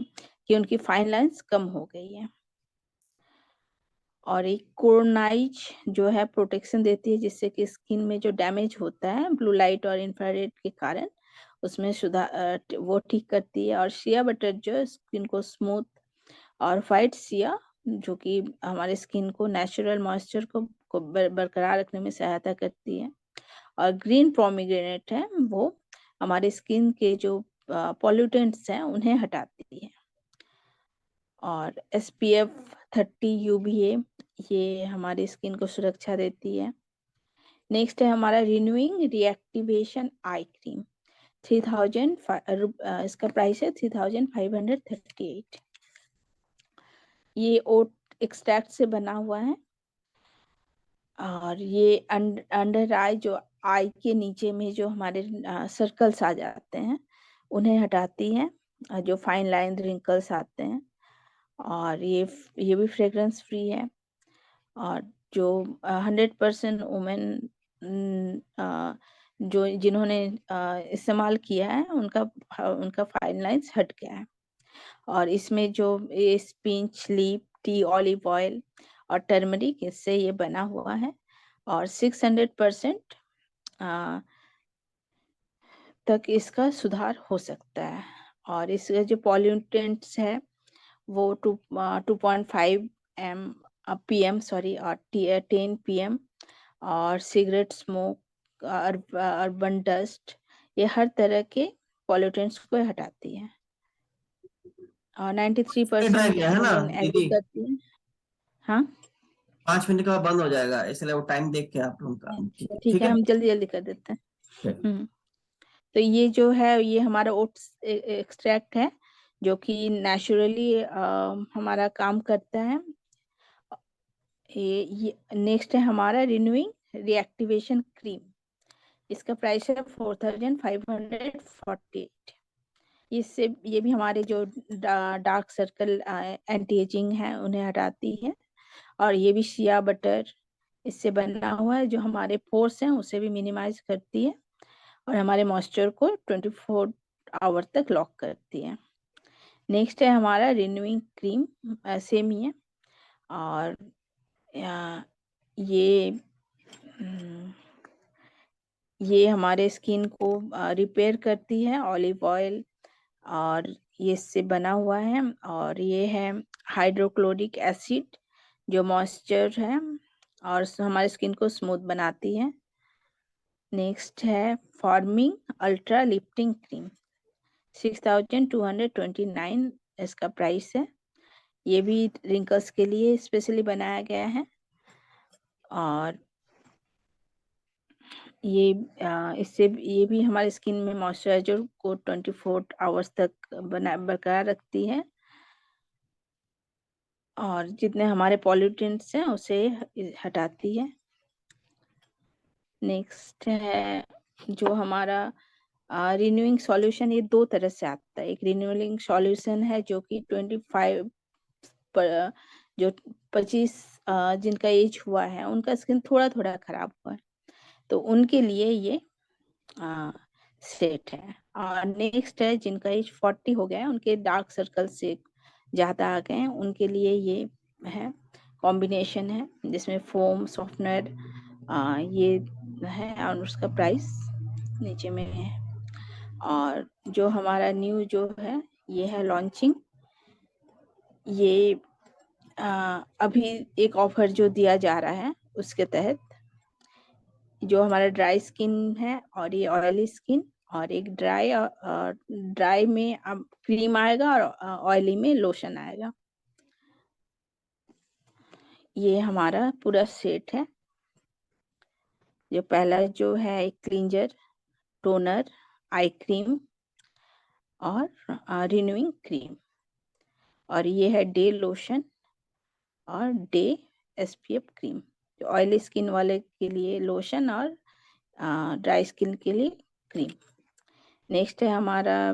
उनकी फाइन लाइंस कम हो गई है। और एक कोरोनाइज जो है प्रोटेक्शन देती है, जिससे कि स्किन में जो डैमेज होता है ब्लू लाइट और इंफ्रारेड के कारण उसमें सुधार वो ठीक करती है। और शिया बटर जो स्किन को स्मूथ और वाइट शिया, जो कि हमारे स्किन को नेचुरल मॉइस्चर को बरकरार रखने में सहायता करती है। और ग्रीन पोमीग्रेनेट है वो हमारे स्किन के जो पॉल्यूटेंट्स हैं उन्हें हटाती है। और SPF 30 UVA ये हमारी स्किन को सुरक्षा देती है। नेक्स्ट है हमारा रिन्यूइंग रिएक्टिवेशन आई क्रीम 3000, इसका प्राइस है 3538। ये ओट एक्सट्रैक्ट से बना हुआ है और ये अंडर आई, जो आई के नीचे में जो हमारे सर्कल्स आ जाते हैं उन्हें हटाती है, जो फाइन लाइन रिंकल्स आते हैं। और ये भी फ्रेग्रेंस फ्री है और जो 100% वुमेन जो जिन्होंने इस्तेमाल किया है उनका फाइन लाइन्स हट गया है। और इसमें जो ये spinach, leaf, T, olive oil और टर्मरिक, इससे ये बना हुआ है और 600% तक इसका सुधार हो सकता है। और इसका जो पॉल्यूटेंट्स है वो 2.5 PM और 10 PM और सिगरेट स्मोक, अर्बन डस्ट, ये हर तरह के पॉल्यूटेंट्स को हटाती है और 93% रह गया है ना वुमेन एग्री दीदी? करती है। हाँ 5 मिनट के बाद बंद हो जाएगा, इसलिए वो टाइम देख के आप लोग काम कीजिए, ठीक ठीक है, है? हम जल्दी जल्दी कर देते हैं। ठीक। तो ये जो है ये हमारा ओट्स एक्सट्रैक्ट है जो कि नेचुरली हमारा काम करता है। ये नेक्स्ट है हमारा रिन्यूइंग रिएक्टिवेशन क्रीम, इसका प्राइस है 4548। इससे ये भी हमारे जो डार्क सर्कल एंटी एजिंग है उन्हें हटाती है। और ये भी शिया बटर इससे बना हुआ है, जो हमारे पोर्स हैं उसे भी मिनिमाइज करती है और हमारे मॉइस्चर को 24 आवर तक लॉक करती है। नेक्स्ट है हमारा रिन्यूइंग क्रीम, सेम ही है और ये हमारे स्किन को रिपेयर करती है, ऑलिव ऑयल और ये इससे बना हुआ है। और ये है हाइड्रोक्लोरिक एसिड जो मॉइस्चर है और हमारे स्किन को स्मूथ बनाती है। नेक्स्ट है फॉर्मिंग अल्ट्रा लिफ्टिंग क्रीम, 6229 इसका प्राइस है। ये भी रिंकल्स के लिए स्पेशली बनाया गया है और इससे ये भी हमारे स्किन में मॉइस्चराइजर को 24 आवर्स तक बरकरार रखती है और जितने हमारे पॉल्यूटेंट्स हैं उसे हटाती है। नेक्स्ट है जो हमारा रिन्यूइंग सॉल्यूशन, ये दो तरह से आता है। एक रिन्यूइंग सॉल्यूशन है जो कि 25 पर जो 25 जिनका एज हुआ है उनका स्किन थोड़ा थोड़ा खराब हुआ है तो उनके लिए ये सेट है। और नेक्स्ट है जिनका एज 40 हो गया है, उनके डार्क सर्कल से ज़्यादा आ गए हैं, उनके लिए ये है कॉम्बिनेशन है जिसमें फोम सॉफ्टनर ये है और उसका प्राइस नीचे में है। और जो हमारा न्यू जो है ये है लॉन्चिंग, ये अभी एक ऑफर जो दिया जा रहा है उसके तहत, जो हमारा ड्राई स्किन है और ये ऑयली स्किन, और एक ड्राई में अब क्रीम आएगा और ऑयली में लोशन आएगा। ये हमारा पूरा सेट है। जो पहला जो है एक क्लींजर, टोनर, आई क्रीम और रिन्यूइंग क्रीम, और ये है डे लोशन और डे SPF क्रीम, जो ऑयली स्किन वाले के लिए लोशन और ड्राई स्किन के लिए क्रीम। नेक्स्ट है हमारा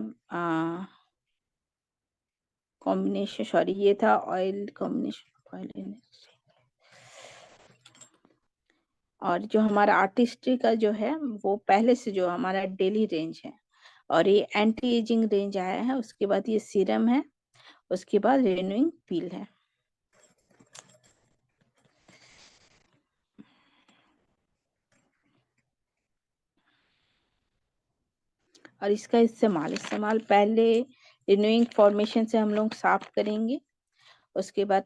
कॉम्बिनेशन, सॉरी ये था ऑयल कॉम्बिनेशन ऑयल। और जो हमारा आर्टिस्ट्री का जो है वो पहले से जो हमारा डेली रेंज है और ये एंटी एजिंग रेंज आया है, उसके बाद ये सीरम है, उसके बाद रिन्यूइंग पील है। और इसका इस्तेमाल पहले रिन्यूइंग फॉर्मेशन से हम लोग साफ करेंगे, उसके बाद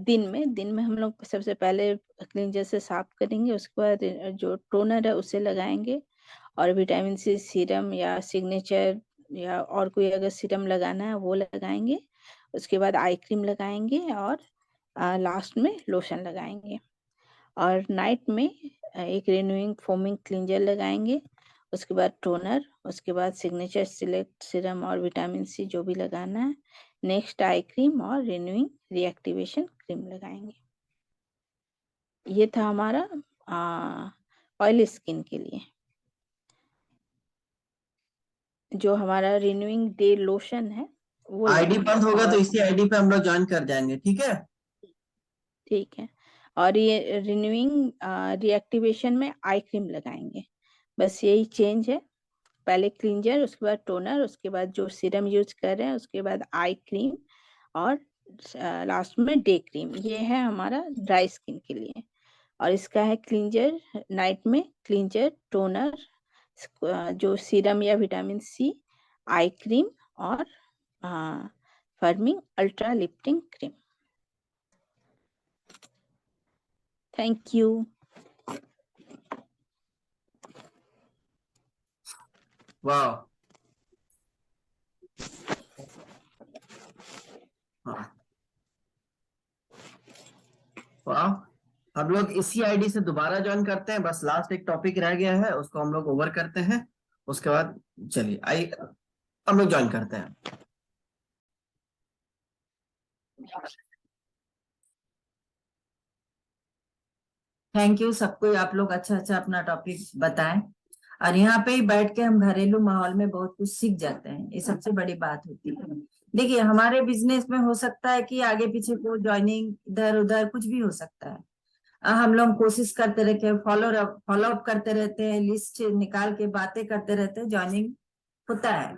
दिन में हम लोग सबसे पहले क्लींजर से साफ करेंगे, उसके बाद जो टोनर है उसे लगाएंगे और विटामिन C सीरम या सिग्नेचर या और कोई अगर सीरम लगाना है वो लगाएंगे, उसके बाद आई क्रीम लगाएंगे और लास्ट में लोशन लगाएंगे। और नाइट में एक रिन्यूइंग फोमिंग क्लींजर लगाएंगे, उसके बाद टोनर, उसके बाद सिग्नेचर सिलेक्ट सीरम और विटामिन सी जो भी लगाना है, नेक्स्ट आई क्रीम और रिन्यूइंग रिएक्टिवेशन क्रीम लगाएंगे। ये था हमारा ऑयली स्किन के लिए। जो हमारा रिन्यूइंग डे लोशन है वो आईडी लगाएंगे। बंद होगा तो और इसी आईडी पे हम लोग ज्वाइन कर जाएंगे, ठीक है। ठीक है, और ये रिन्यूइंग रिएक्टिवेशन में आई क्रीम लगाएंगे। बस यही चेंज है, पहले क्लींजर, उसके बाद टोनर, उसके बाद जो सीरम यूज कर रहे हैं, उसके बाद आई क्रीम और लास्ट में डे क्रीम। ये है हमारा ड्राई स्किन के लिए। और इसका है क्लींजर, नाइट में क्लींजर, टोनर, जो सीरम या विटामिन सी, आई क्रीम और forming ultra lifting cream. Thank you. वाह, हाँ, वाह। हम लोग इसी आईडी से दोबारा ज्वाइन करते हैं, बस लास्ट एक टॉपिक रह गया है, उसको हम लोग ओवर करते हैं। उसके बाद चलिए हम लोग ज्वाइन करते हैं। थैंक यू सबको, आप लोग अच्छा अच्छा अपना टॉपिक बताएं, और यहाँ पे ही बैठ के हम घरेलू माहौल में बहुत कुछ सीख जाते हैं, ये सबसे बड़ी बात होती है। देखिए, हमारे बिजनेस में हो सकता है कि आगे पीछे को ज्वाइनिंग इधर उधर कुछ भी हो सकता है। हम लोग कोशिश करते रहते हैं, फॉलो अप करते रहते हैं, लिस्ट निकाल के बातें करते रहते हैं, ज्वाइनिंग होता है।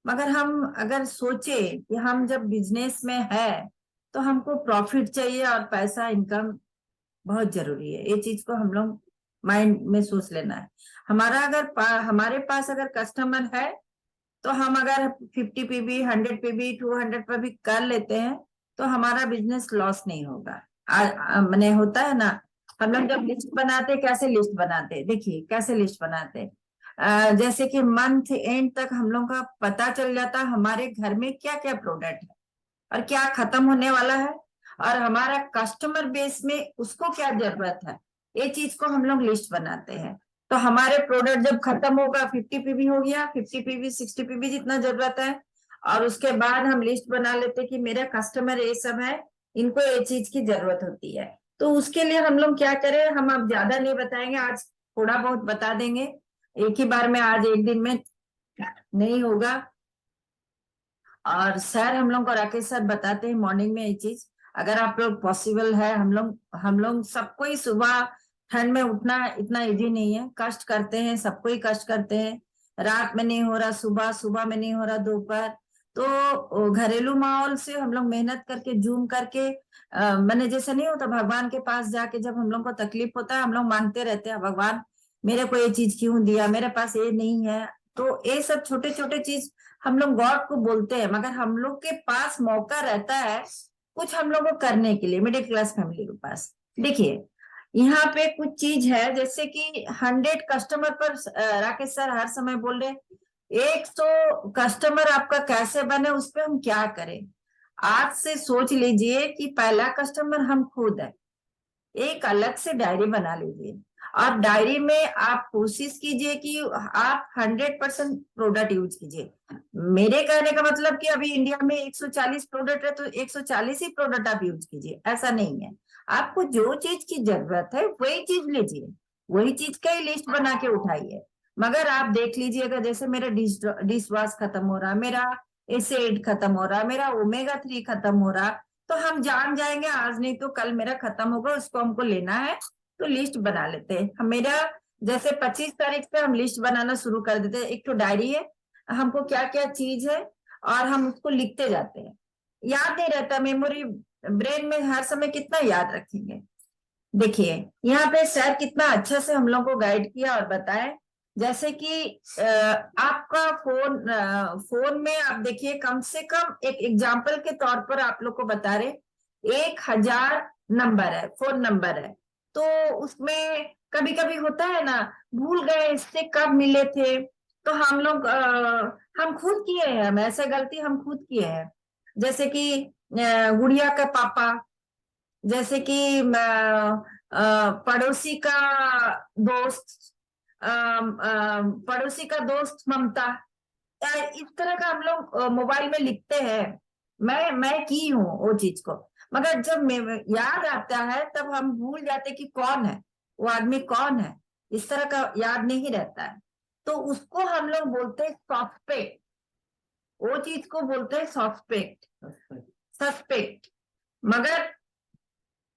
मगर हम अगर सोचे कि हम जब बिजनेस में है तो हमको प्रॉफिट चाहिए और पैसा इनकम बहुत जरूरी है, ये चीज को हम लोग माइंड में सोच लेना है। हमारे पास अगर कस्टमर है तो हम अगर 50 पीबी, 100 पीबी, 200 पर भी कर लेते हैं तो हमारा बिजनेस लॉस नहीं होगा। मैंने होता है ना, हम लोग जब लिस्ट बनाते, कैसे लिस्ट बनाते, देखिए कैसे लिस्ट बनाते, जैसे कि मंथ एंड तक हम लोग का पता चल जाता हमारे घर में क्या क्या प्रोडक्ट है और क्या खत्म होने वाला है, और हमारा कस्टमर बेस में उसको क्या जरूरत है, ये चीज को हम लोग लिस्ट बनाते हैं। तो हमारे प्रोडक्ट जब खत्म होगा, 50 पीबी हो गया, 50 पीबी, 60 पीबी जितना जरूरत है, और उसके बाद हम लिस्ट बना लेते कि मेरा कस्टमर ये सब है, इनको ये चीज की जरूरत होती है। तो उसके लिए हम लोग क्या करें, हम अब ज्यादा नहीं बताएंगे, आज थोड़ा बहुत बता देंगे, एक ही बार में, आज एक दिन में नहीं होगा। और सर हम लोग को, राकेश सर बताते हैं मॉर्निंग में ये चीज, अगर आप लोग पॉसिबल है, हम लोग सबको ही सुबह ठंड में उठना इतना इजी नहीं है, कष्ट करते हैं, सबको ही कष्ट करते हैं, रात में नहीं हो रहा, सुबह सुबह में नहीं हो रहा, दोपहर, तो घरेलू माहौल से हम लोग मेहनत करके, जूम करके, मैंने जैसे नहीं होता, भगवान के पास जाके जब हम लोग को तकलीफ होता है, हम लोग मांगते रहते हैं, भगवान मेरे को ये चीज क्यों दिया, मेरे पास ये नहीं है। तो ये सब छोटे छोटे चीज हम लोग गॉड को बोलते हैं, मगर हम लोग के पास मौका रहता है कुछ हम लोग को करने के लिए, मिडिल क्लास फैमिली के पास। देखिए, यहाँ पे कुछ चीज है, जैसे कि 100 कस्टमर पर राकेश सर हर समय बोल रहे 100 कस्टमर आपका कैसे बने, उस पर हम क्या करें। आज से सोच लीजिए कि पहला कस्टमर हम खुद है, एक अलग से डायरी बना लीजिए, और डायरी में आप कोशिश कीजिए कि आप 100% प्रोडक्ट यूज कीजिए। मेरे कहने का मतलब कि अभी इंडिया में 140 प्रोडक्ट है तो 140 ही प्रोडक्ट आप यूज कीजिए, ऐसा नहीं है। आपको जो चीज की जरूरत है वही चीज लीजिए, वही चीज का ही लिस्ट बना के उठाइए। मगर आप देख लीजिएगा, जैसे मेरा डिश वॉश खत्म हो रहा, मेरा एसिड खत्म हो रहा, मेरा ओमेगा 3 खत्म हो रहा, तो हम जान जाएंगे आज नहीं तो कल मेरा खत्म होगा, उसको हमको लेना है, तो लिस्ट बना लेते हैं। हम मेरा जैसे 25 तारीख से हम लिस्ट बनाना शुरू कर देते हैं, एक तो डायरी है, हमको क्या क्या चीज है और हम उसको लिखते जाते हैं। याद नहीं रहता, मेमोरी ब्रेन में हर समय कितना याद रखेंगे। देखिए यहाँ पे सर कितना अच्छा से हम लोग को गाइड किया और बताए, जैसे कि आपका फोन में आप देखिए, कम से कम एक एग्जाम्पल के तौर पर आप लोग को बता रहे, 1000 नंबर है, फोन नंबर है, तो उसमें कभी कभी होता है ना, भूल गए इससे कब मिले थे, तो हम लोग हम खुद किए हैं, हम ऐसे गलती हम खुद किए हैं। जैसे कि गुड़िया का पापा, जैसे कि पड़ोसी का दोस्त, पड़ोसी का दोस्त ममता, इस तरह का हम लोग मोबाइल में लिखते हैं। मैं की हूँ वो चीज को, मगर जब याद आता है तब हम भूल जाते कि कौन है वो आदमी, कौन है, इस तरह का याद नहीं रहता है। तो उसको हम लोग बोलते हैं सस्पेक्ट, वो चीज को बोलते हैं सस्पेक्ट, सस्पेक्ट। मगर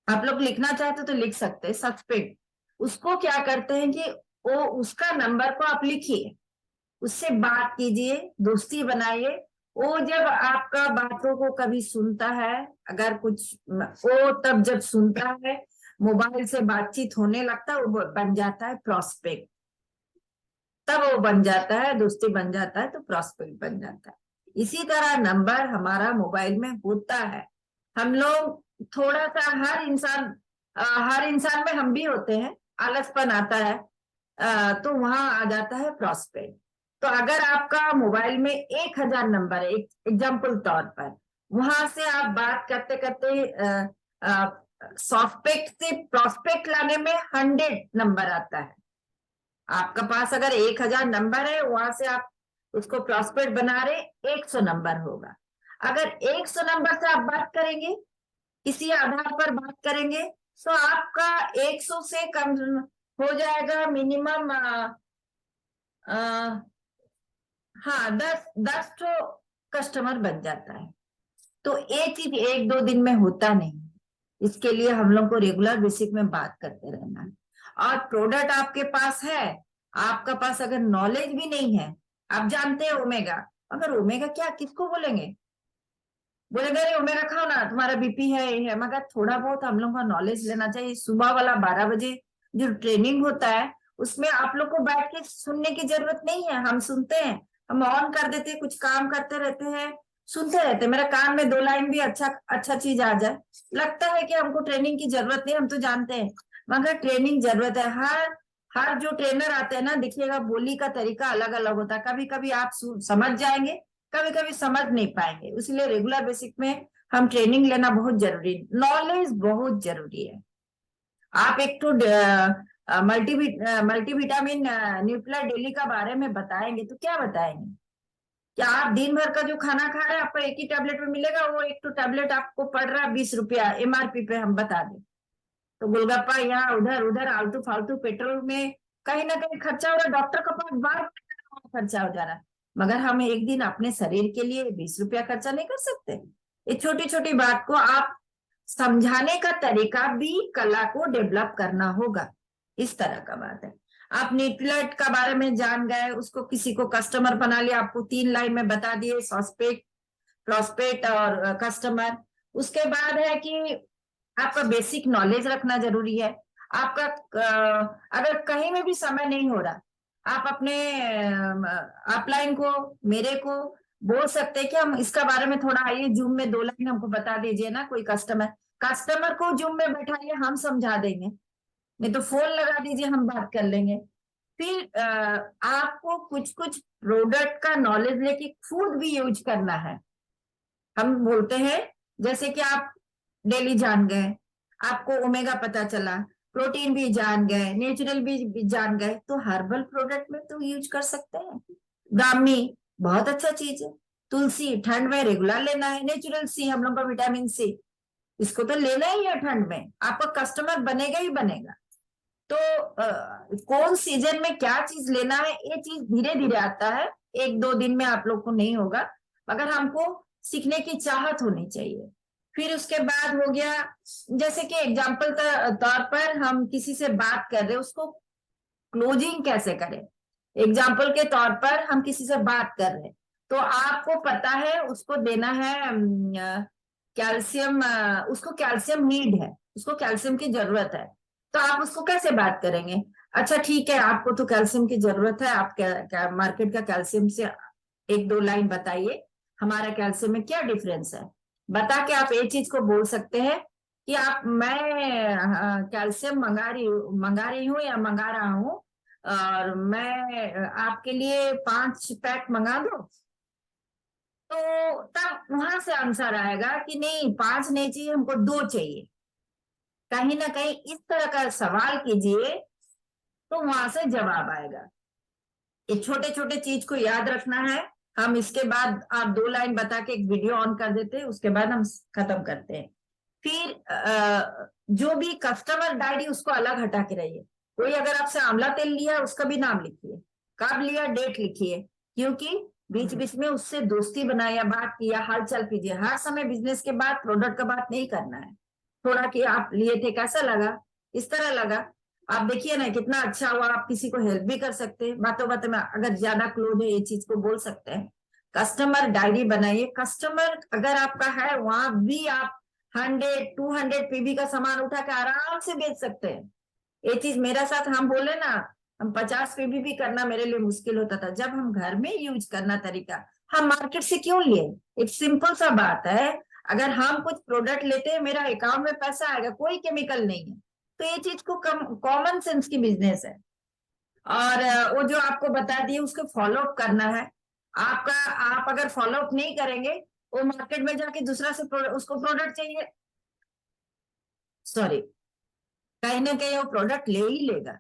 आप लोग लिखना चाहते तो लिख सकते हैं सस्पेक्ट। उसको क्या करते हैं कि वो उसका नंबर को आप लिखिए, उससे बात कीजिए, दोस्ती बनाइए। वो जब आपका बातों को कभी सुनता है, अगर कुछ वो तब जब सुनता है, मोबाइल से बातचीत होने लगता है, वो बन जाता है प्रॉस्पेक्ट। तब वो बन जाता है, दोस्ती बन जाता है, तो प्रॉस्पेक्ट बन जाता है। इसी तरह नंबर हमारा मोबाइल में होता है। हम लोग थोड़ा सा, हर इंसान में हम भी होते हैं, आलसपन आता है, तो वहां आ जाता है प्रॉस्पेक्ट। तो अगर आपका मोबाइल में 1000 नंबर है, एक एग्जाम्पल तौर पर, वहां से आप बात करते करते सॉस्पेक्ट से प्रॉस्पेक्ट लाने में 100 नंबर आता है। आपका पास अगर 1000 नंबर है, वहां से आप उसको प्रॉस्पेक्ट बना रहे, 100 नंबर होगा। अगर 100 नंबर से आप बात करेंगे, किसी आधार पर बात करेंगे, तो आपका 100 से कम हो जाएगा मिनिमम, हाँ 10 तो कस्टमर बन जाता है। तो ये चीज 1-2 दिन में होता नहीं, इसके लिए हम लोग को रेगुलर बेसिक में बात करते रहना है। और प्रोडक्ट आपके पास है, आपका पास अगर नॉलेज भी नहीं है, आप जानते हैं ओमेगा, अगर ओमेगा क्या किसको बोलेंगे, बोलेंगे अरे ओमेगा खाओ ना, तुम्हारा बीपी है, ये है। मगर थोड़ा बहुत हम लोग का नॉलेज लेना चाहिए। सुबह वाला 12 बजे जो ट्रेनिंग होता है, उसमें आप लोग को बैठ के सुनने की जरूरत नहीं है। हम सुनते हैं, हम ऑन कर देते हैं, कुछ काम करते रहते हैं, सुनते रहते हैं। मेरे कान में 2 लाइन भी अच्छा चीज आ जाए, लगता है कि हमको ट्रेनिंग की जरूरत नहीं, हम तो जानते हैं। मगर ट्रेनिंग जरूरत है। हर जो ट्रेनर आते हैं ना, देखिएगा बोली का तरीका अलग अलग होता है। कभी कभी आप समझ जाएंगे, कभी कभी समझ नहीं पाएंगे। इसलिए रेगुलर बेसिक में हम ट्रेनिंग लेना बहुत जरूरी, नॉलेज बहुत जरूरी है। आप एक तो मल्टीविटामिन न्यूट्रिला डेली का बारे में बताएंगे तो क्या बताएंगे? क्या आप दिन भर का जो खाना खा रहे हैं आपको एक ही टैबलेट में मिलेगा? वो एक तो टैबलेट आपको पड़ रहा है 20 रुपया, MRP पे हम बता दें तो गोलगप्पा यहाँ उधर उधर आलतू फालतू पेट्रोल में कहीं ना कहीं खर्चा हो रहा है, डॉक्टर के पास बार खर्चा हो जा रहा है। मगर हम एक दिन अपने शरीर के लिए 20 रुपया खर्चा नहीं कर सकते? ये छोटी छोटी बात को आप समझाने का तरीका भी कला को डेवलप करना होगा, इस तरह का बात है। आप न्यूट्रिलाइट का बारे में जान गए, उसको किसी को कस्टमर बना लिया, आपको 3 लाइन में बता दिए, सॉस्पेक्ट, प्रॉस्पेक्ट और कस्टमर। उसके बाद है कि आपका बेसिक नॉलेज रखना जरूरी है। आपका अगर कहीं में भी समय नहीं हो रहा, आप अपने अपलाइन को, मेरे को बोल सकते हैं कि हम इसका बारे में थोड़ा आइए जूम में 2 लाइन हमको बता दीजिए ना। कोई कस्टमर को जूम में बैठाइए, हम समझा देंगे, नहीं तो फोन लगा दीजिए, हम बात कर लेंगे। फिर आपको कुछ कुछ प्रोडक्ट का नॉलेज लेके खुद भी यूज करना है। हम बोलते हैं जैसे कि आप डेली जान गए, आपको ओमेगा पता चला, प्रोटीन भी जान गए, नेचुरल भी जान गए, तो हर्बल प्रोडक्ट में तो यूज कर सकते हैं। ब्राह्मी बहुत अच्छा चीज है। तुलसी ठंड में रेगुलर लेना है। नेचुरल सी हम लोग का विटामिन सी, इसको तो लेना ही है ठंड में, आपका कस्टमर बनेगा ही बनेगा। तो कौन सीजन में क्या चीज लेना है, ये चीज धीरे धीरे आता है, 1-2 दिन में आप लोग को नहीं होगा, मगर हमको सीखने की चाहत होनी चाहिए। फिर उसके बाद हो गया, जैसे कि एग्जाम्पल तौर पर हम किसी से बात कर रहे हैं, उसको क्लोजिंग कैसे करें। एग्जाम्पल के तौर पर हम किसी से बात कर रहे हैं, तो आपको पता है उसको देना है कैल्शियम, उसको कैल्शियम नीड है, उसको कैल्शियम की जरूरत है, तो आप उसको कैसे बात करेंगे? अच्छा ठीक है, आपको तो कैल्शियम की जरूरत है, आप क्या मार्केट का कैल्शियम से 1-2 लाइन बताइए, हमारा कैल्शियम में क्या डिफरेंस है। बता के आप ये चीज को बोल सकते हैं कि मैं कैल्शियम मंगा रही हूँ या मंगा रहा हूँ, और मैं आपके लिए 5 पैक मंगा दो। तो तब वहां से आंसर आएगा कि नहीं 5 नहीं चाहिए, हमको 2 चाहिए। कहीं ना कहीं इस तरह का सवाल कीजिए तो वहां से जवाब आएगा। ये छोटे छोटे चीज को याद रखना है। हम इसके बाद आप 2 लाइन बता के एक वीडियो ऑन कर देते हैं, उसके बाद हम खत्म करते हैं। फिर जो भी कस्टमर डायरी उसको अलग हटा के रहिए। कोई अगर आपसे आंवला तेल लिया उसका भी नाम लिखिए, कब लिया डेट लिखिए, क्योंकि बीच बीच में उससे दोस्ती बनाए या बात किया हाल चाल कीजिए। हर समय बिजनेस के बाद प्रोडक्ट का बात नहीं करना है। थोड़ा कि आप लिए थे कैसा लगा, इस तरह लगा। आप देखिए ना कितना अच्छा हुआ, आप किसी को हेल्प भी कर सकते हैं बातों बातों में, अगर ज्यादा क्लोज है ये चीज को बोल सकते हैं। कस्टमर डायरी बनाइए। कस्टमर अगर आपका है वहां भी आप 100-200 पीबी का सामान उठा के आराम से बेच सकते हैं। ये चीज मेरा साथ हम बोले ना, हम 50 पीबी भी करना मेरे लिए मुश्किल होता था। जब हम घर में यूज करना तरीका, हम मार्केट से क्यों लिए? एक सिंपल सा बात है, अगर हम कुछ प्रोडक्ट लेते हैं मेरा अकाउंट में पैसा आएगा, कोई केमिकल नहीं है। तो ये चीज को कॉमन सेंस की बिजनेस है। और वो जो आपको बता दिए उसको फॉलो अप करना है आपका। आप अगर फॉलो अप नहीं करेंगे, वो मार्केट में जाके दूसरा से उसको प्रोडक्ट चाहिए, सॉरी, कहीं ना कहीं वो प्रोडक्ट ले ही लेगा।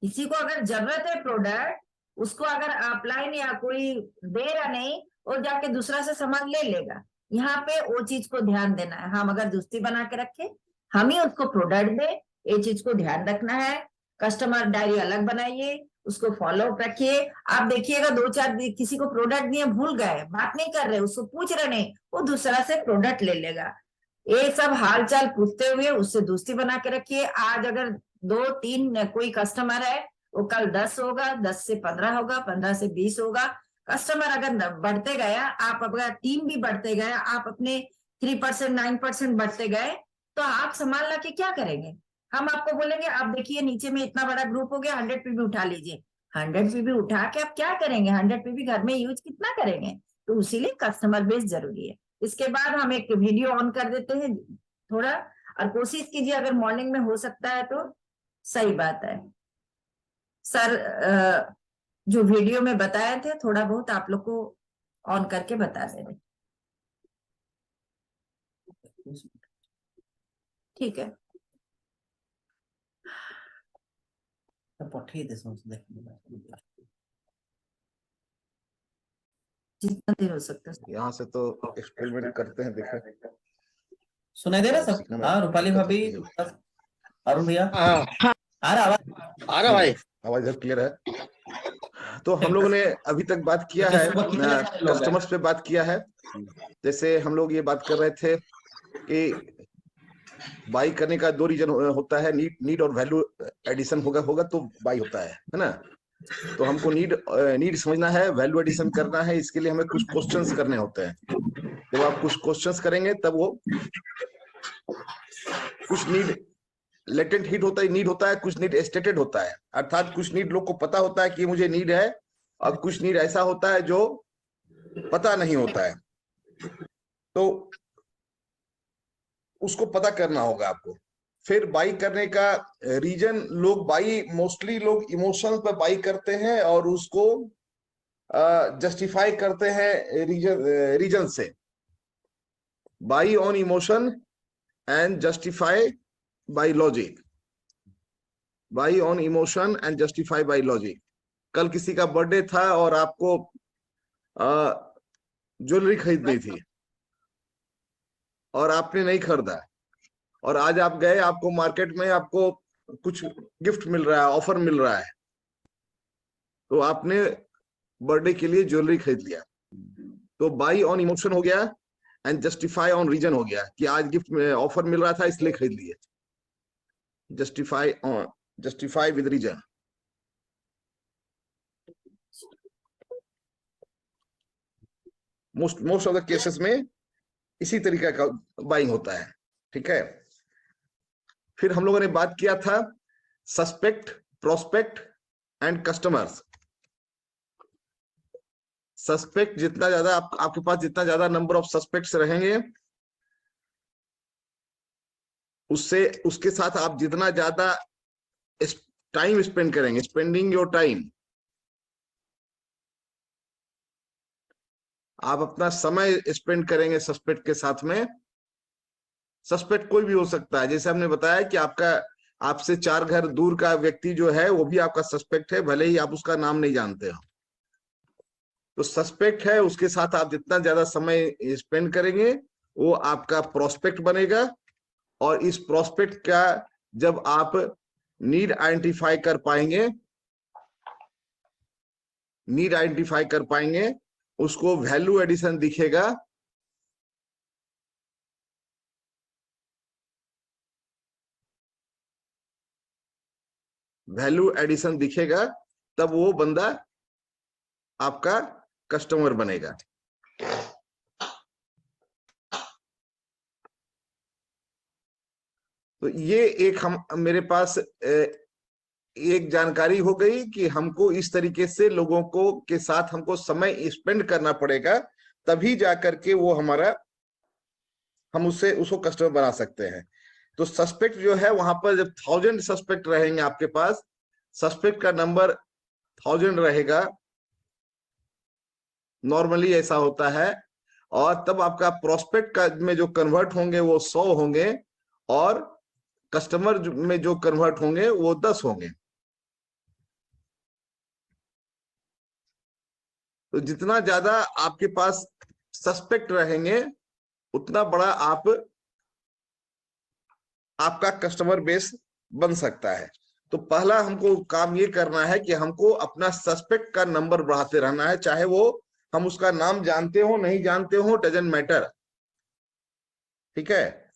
किसी को अगर जरूरत है प्रोडक्ट, उसको अगर अपलाइन या कोई दे रहा नहीं, वो जाके दूसरा से सामान ले लेगा। यहाँ पे वो चीज को ध्यान देना है। हम अगर दोस्ती बना के रखे, हम ही उसको प्रोडक्ट दे, ये चीज को ध्यान रखना है। कस्टमर डायरी अलग बनाइए, उसको फॉलो अप रखिए। आप देखिएगा 2-4 किसी को प्रोडक्ट दिए भूल गए, बात नहीं कर रहे, उसको पूछ रहे नहीं, वो दूसरा से प्रोडक्ट ले लेगा। ये सब हालचाल पूछते हुए उससे दोस्ती बना के रखिए। आज अगर 2-3 कोई कस्टमर है, वो कल 10 होगा, 10 से 15 होगा, 15 से 20 होगा। कस्टमर अगर बढ़ते गया, आप अपना टीम भी बढ़ते गए, आप अपने 3% 9% बढ़ते गए, तो आप संभाल ला के क्या करेंगे? हम आपको बोलेंगे आप देखिए नीचे में इतना बड़ा ग्रुप हो गया, 100 पीबी उठा लीजिए। 100 पीबी उठा के आप क्या करेंगे? 100 पीबी घर में यूज कितना करेंगे? तो इसीलिए कस्टमर बेस जरूरी है। इसके बाद हम एक वीडियो ऑन कर देते हैं थोड़ा, और कोशिश कीजिए अगर मॉर्निंग में हो सकता है तो सही बात है। सर जो वीडियो में बताए थे थोड़ा बहुत आप लोग को ऑन करके बता दे रहे, ठीक है? जितना देर हो सकता है। यहाँ से तो एक्सपेरिमेंट करते हैं, देखें सुनाई दे रहा सब? सीखने में हाँ रूपाली दिक्कत भाभी, होती है। अरुण भैया हाँ आ रहा आवाज? आ रहा भाई। आवाज इधर क्लियर है। तो हम लोगों ने अभी तक बात किया है, सुबह कितने सारे लोग हैं? कस्टमर्स पे बात किया है। जैसे हम लोग ये बात कर रहे थे कि बाई करने का 2 रीजन होता है, नीड और वैल्यू एडिशन होगा तो बाई होता है ना। तो हमको नीड समझना है, वैल्यू एडिशन करना है। इसके लिए हमें कुछ क्वेश्चंस करने होते हैं। जब आप कुछ क्वेश्चंस करेंगे तब वो कुछ नीड लेटेंट नीड होता है, कुछ नीड स्टेटेड होता है। अर्थात कुछ नीड लोग को पता होता है कि मुझे नीड है, और कुछ नीड ऐसा होता है जो पता नहीं होता है। तो उसको पता करना होगा आपको। फिर बाई करने का रीजन, मोस्टली लोग इमोशन पर बाई करते हैं और उसको जस्टिफाई करते हैं रीजन से। By on emotion and justify by logic. By on emotion and justify by logic. कल किसी का बर्थडे था और आपको ज्वेलरी खरीदनी थी और आपने नहीं खरीदा, और आज आप गए, आपको मार्केट में आपको कुछ गिफ्ट मिल रहा है, ऑफर मिल रहा है, तो आपने बर्थडे के लिए ज्वेलरी खरीद लिया। तो बाई ऑन इमोशन हो गया एंड जस्टिफाई ऑन रीजन हो गया कि आज गिफ्ट में ऑफर मिल रहा था इसलिए खरीद लिए। Justify with reason. Most of the cases में इसी तरीका का बाइंग होता है, ठीक है। फिर हम लोगों ने बात किया था suspect, prospect and customers. Suspect जितना ज्यादा आपके पास जितना ज्यादा नंबर ऑफ सस्पेक्ट्स रहेंगे, उसके साथ आप जितना ज्यादा टाइम स्पेंड करेंगे, स्पेंडिंग योर टाइम, आप अपना समय स्पेंड करेंगे सस्पेक्ट के साथ में, सस्पेक्ट कोई भी हो सकता है। जैसे हमने बताया कि आपसे 4 घर दूर का व्यक्ति जो है वो भी आपका सस्पेक्ट है, भले ही आप उसका नाम नहीं जानते हो। तो सस्पेक्ट है, उसके साथ आप जितना ज्यादा समय स्पेंड करेंगे वो आपका प्रोस्पेक्ट बनेगा। और इस प्रोस्पेक्ट का जब आप नीड आइडेंटिफाई कर पाएंगे, उसको वैल्यू एडिशन दिखेगा। वैल्यू एडिशन दिखेगा, तब वो बंदा आपका कस्टमर बनेगा। तो ये एक मेरे पास एक जानकारी हो गई कि हमको इस तरीके से लोगों को के साथ हमको समय स्पेंड करना पड़ेगा, तभी जाकर के वो हम उसको कस्टमर बना सकते हैं। तो सस्पेक्ट जो है वहां पर जब 1000 सस्पेक्ट रहेंगे आपके पास, सस्पेक्ट का नंबर 1000 रहेगा, नॉर्मली ऐसा होता है। और तब आपका प्रोस्पेक्ट का में जो कन्वर्ट होंगे वो 100 होंगे, और कस्टमर में जो कन्वर्ट होंगे वो 10 होंगे। तो जितना ज्यादा आपके पास सस्पेक्ट रहेंगे उतना बड़ा आपका कस्टमर बेस बन सकता है। तो पहला हमको काम ये करना है कि हमको अपना सस्पेक्ट का नंबर बढ़ाते रहना है, चाहे वो हम उसका नाम जानते हो नहीं जानते हो, डजंट मैटर। ठीक है,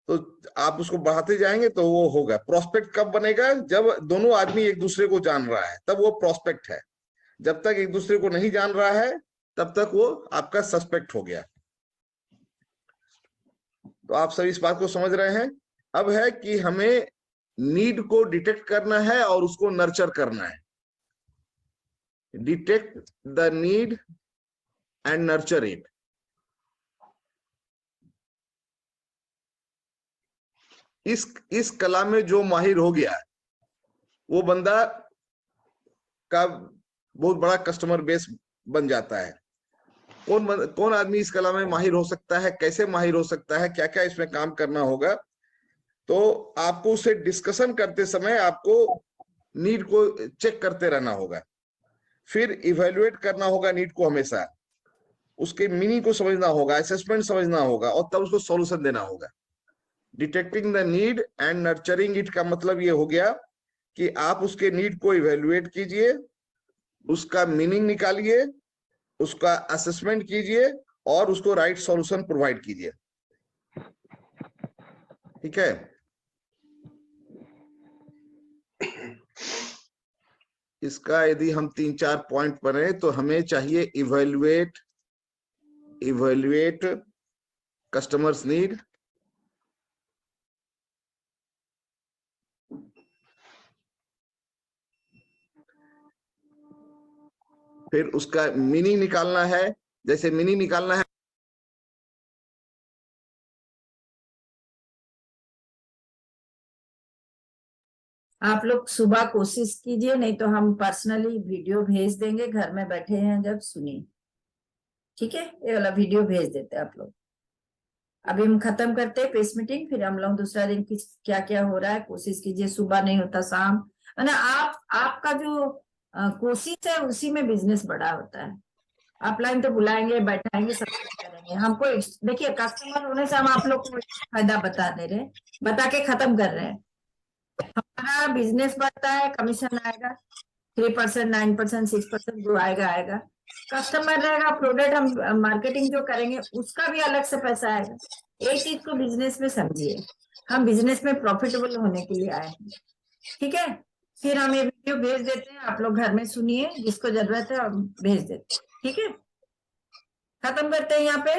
तो आप उसको बढ़ाते जाएंगे तो वो होगा। प्रोस्पेक्ट कब बनेगा? जब दोनों आदमी एक दूसरे को जान रहा है, तब वो प्रोस्पेक्ट है। जब तक एक दूसरे को नहीं जान रहा है तब तक वो आपका सस्पेक्ट हो गया। तो आप सभी इस बात को समझ रहे हैं। अब है कि हमें नीड को डिटेक्ट करना है और उसको नर्चर करना है। Detect the need and nurture it. इस कला में जो माहिर हो गया वो बंदा का बहुत बड़ा कस्टमर बेस बन जाता है। कौन आदमी इस कला में माहिर हो सकता है, कैसे माहिर हो सकता है, क्या क्या इसमें काम करना होगा? तो आपको उसे डिस्कशन करते समय आपको नीड को चेक करते रहना होगा, फिर इवेल्युएट करना होगा नीड को, हमेशा उसके मीनिंग को समझना होगा, असेसमेंट समझना होगा, और तब उसको सॉल्यूशन देना होगा। Detecting the need and nurturing it का मतलब ये हो गया कि आप उसके नीड को इवेल्युएट कीजिए, उसका मीनिंग निकालिए, उसका असेसमेंट कीजिए और उसको राइट सॉल्यूशन प्रोवाइड कीजिए। ठीक है, इसका यदि हम 3-4 पॉइंट पढ़ें तो हमें चाहिए इवेल्युएट कस्टमर्स नीड, फिर उसका मीनिंग निकालना है। जैसे मीनिंग निकालना है, आप लोग सुबह कोशिश कीजिए, नहीं तो हम पर्सनली वीडियो भेज देंगे, घर में बैठे हैं जब सुनिए। ठीक है, ये वाला वीडियो भेज देते हैं आप लोग। अभी हम खत्म करते हैं प्रेस मीटिंग, फिर हम लोग दूसरा दिन की क्या क्या हो रहा है कोशिश कीजिए। सुबह नहीं होता शाम, है ना। आपका जो कोशिश है उसी में बिजनेस बड़ा होता है। ऑफलाइन तो बुलाएंगे, बैठाएंगे, सब कुछ करेंगे। हमको देखिए, कस्टमर होने से हम आप लोग को फायदा बता दे रहे हैं, बता के खत्म कर रहे हैं। हमारा बिजनेस बढ़ता है, कमीशन आएगा 3%, 9%, 6% जो आएगा। कस्टमर रहेगा, प्रोडक्ट हम मार्केटिंग जो करेंगे उसका भी अलग से पैसा आएगा। एक चीज को बिजनेस में समझिए, हम बिजनेस में प्रॉफिटेबल होने के लिए आए हैं। ठीक है, फिर हम ये वीडियो भेज देते हैं, आप लोग घर में सुनिए, जिसको जरूरत है हम भेज देते हैं। ठीक है, खत्म करते हैं यहाँ पे।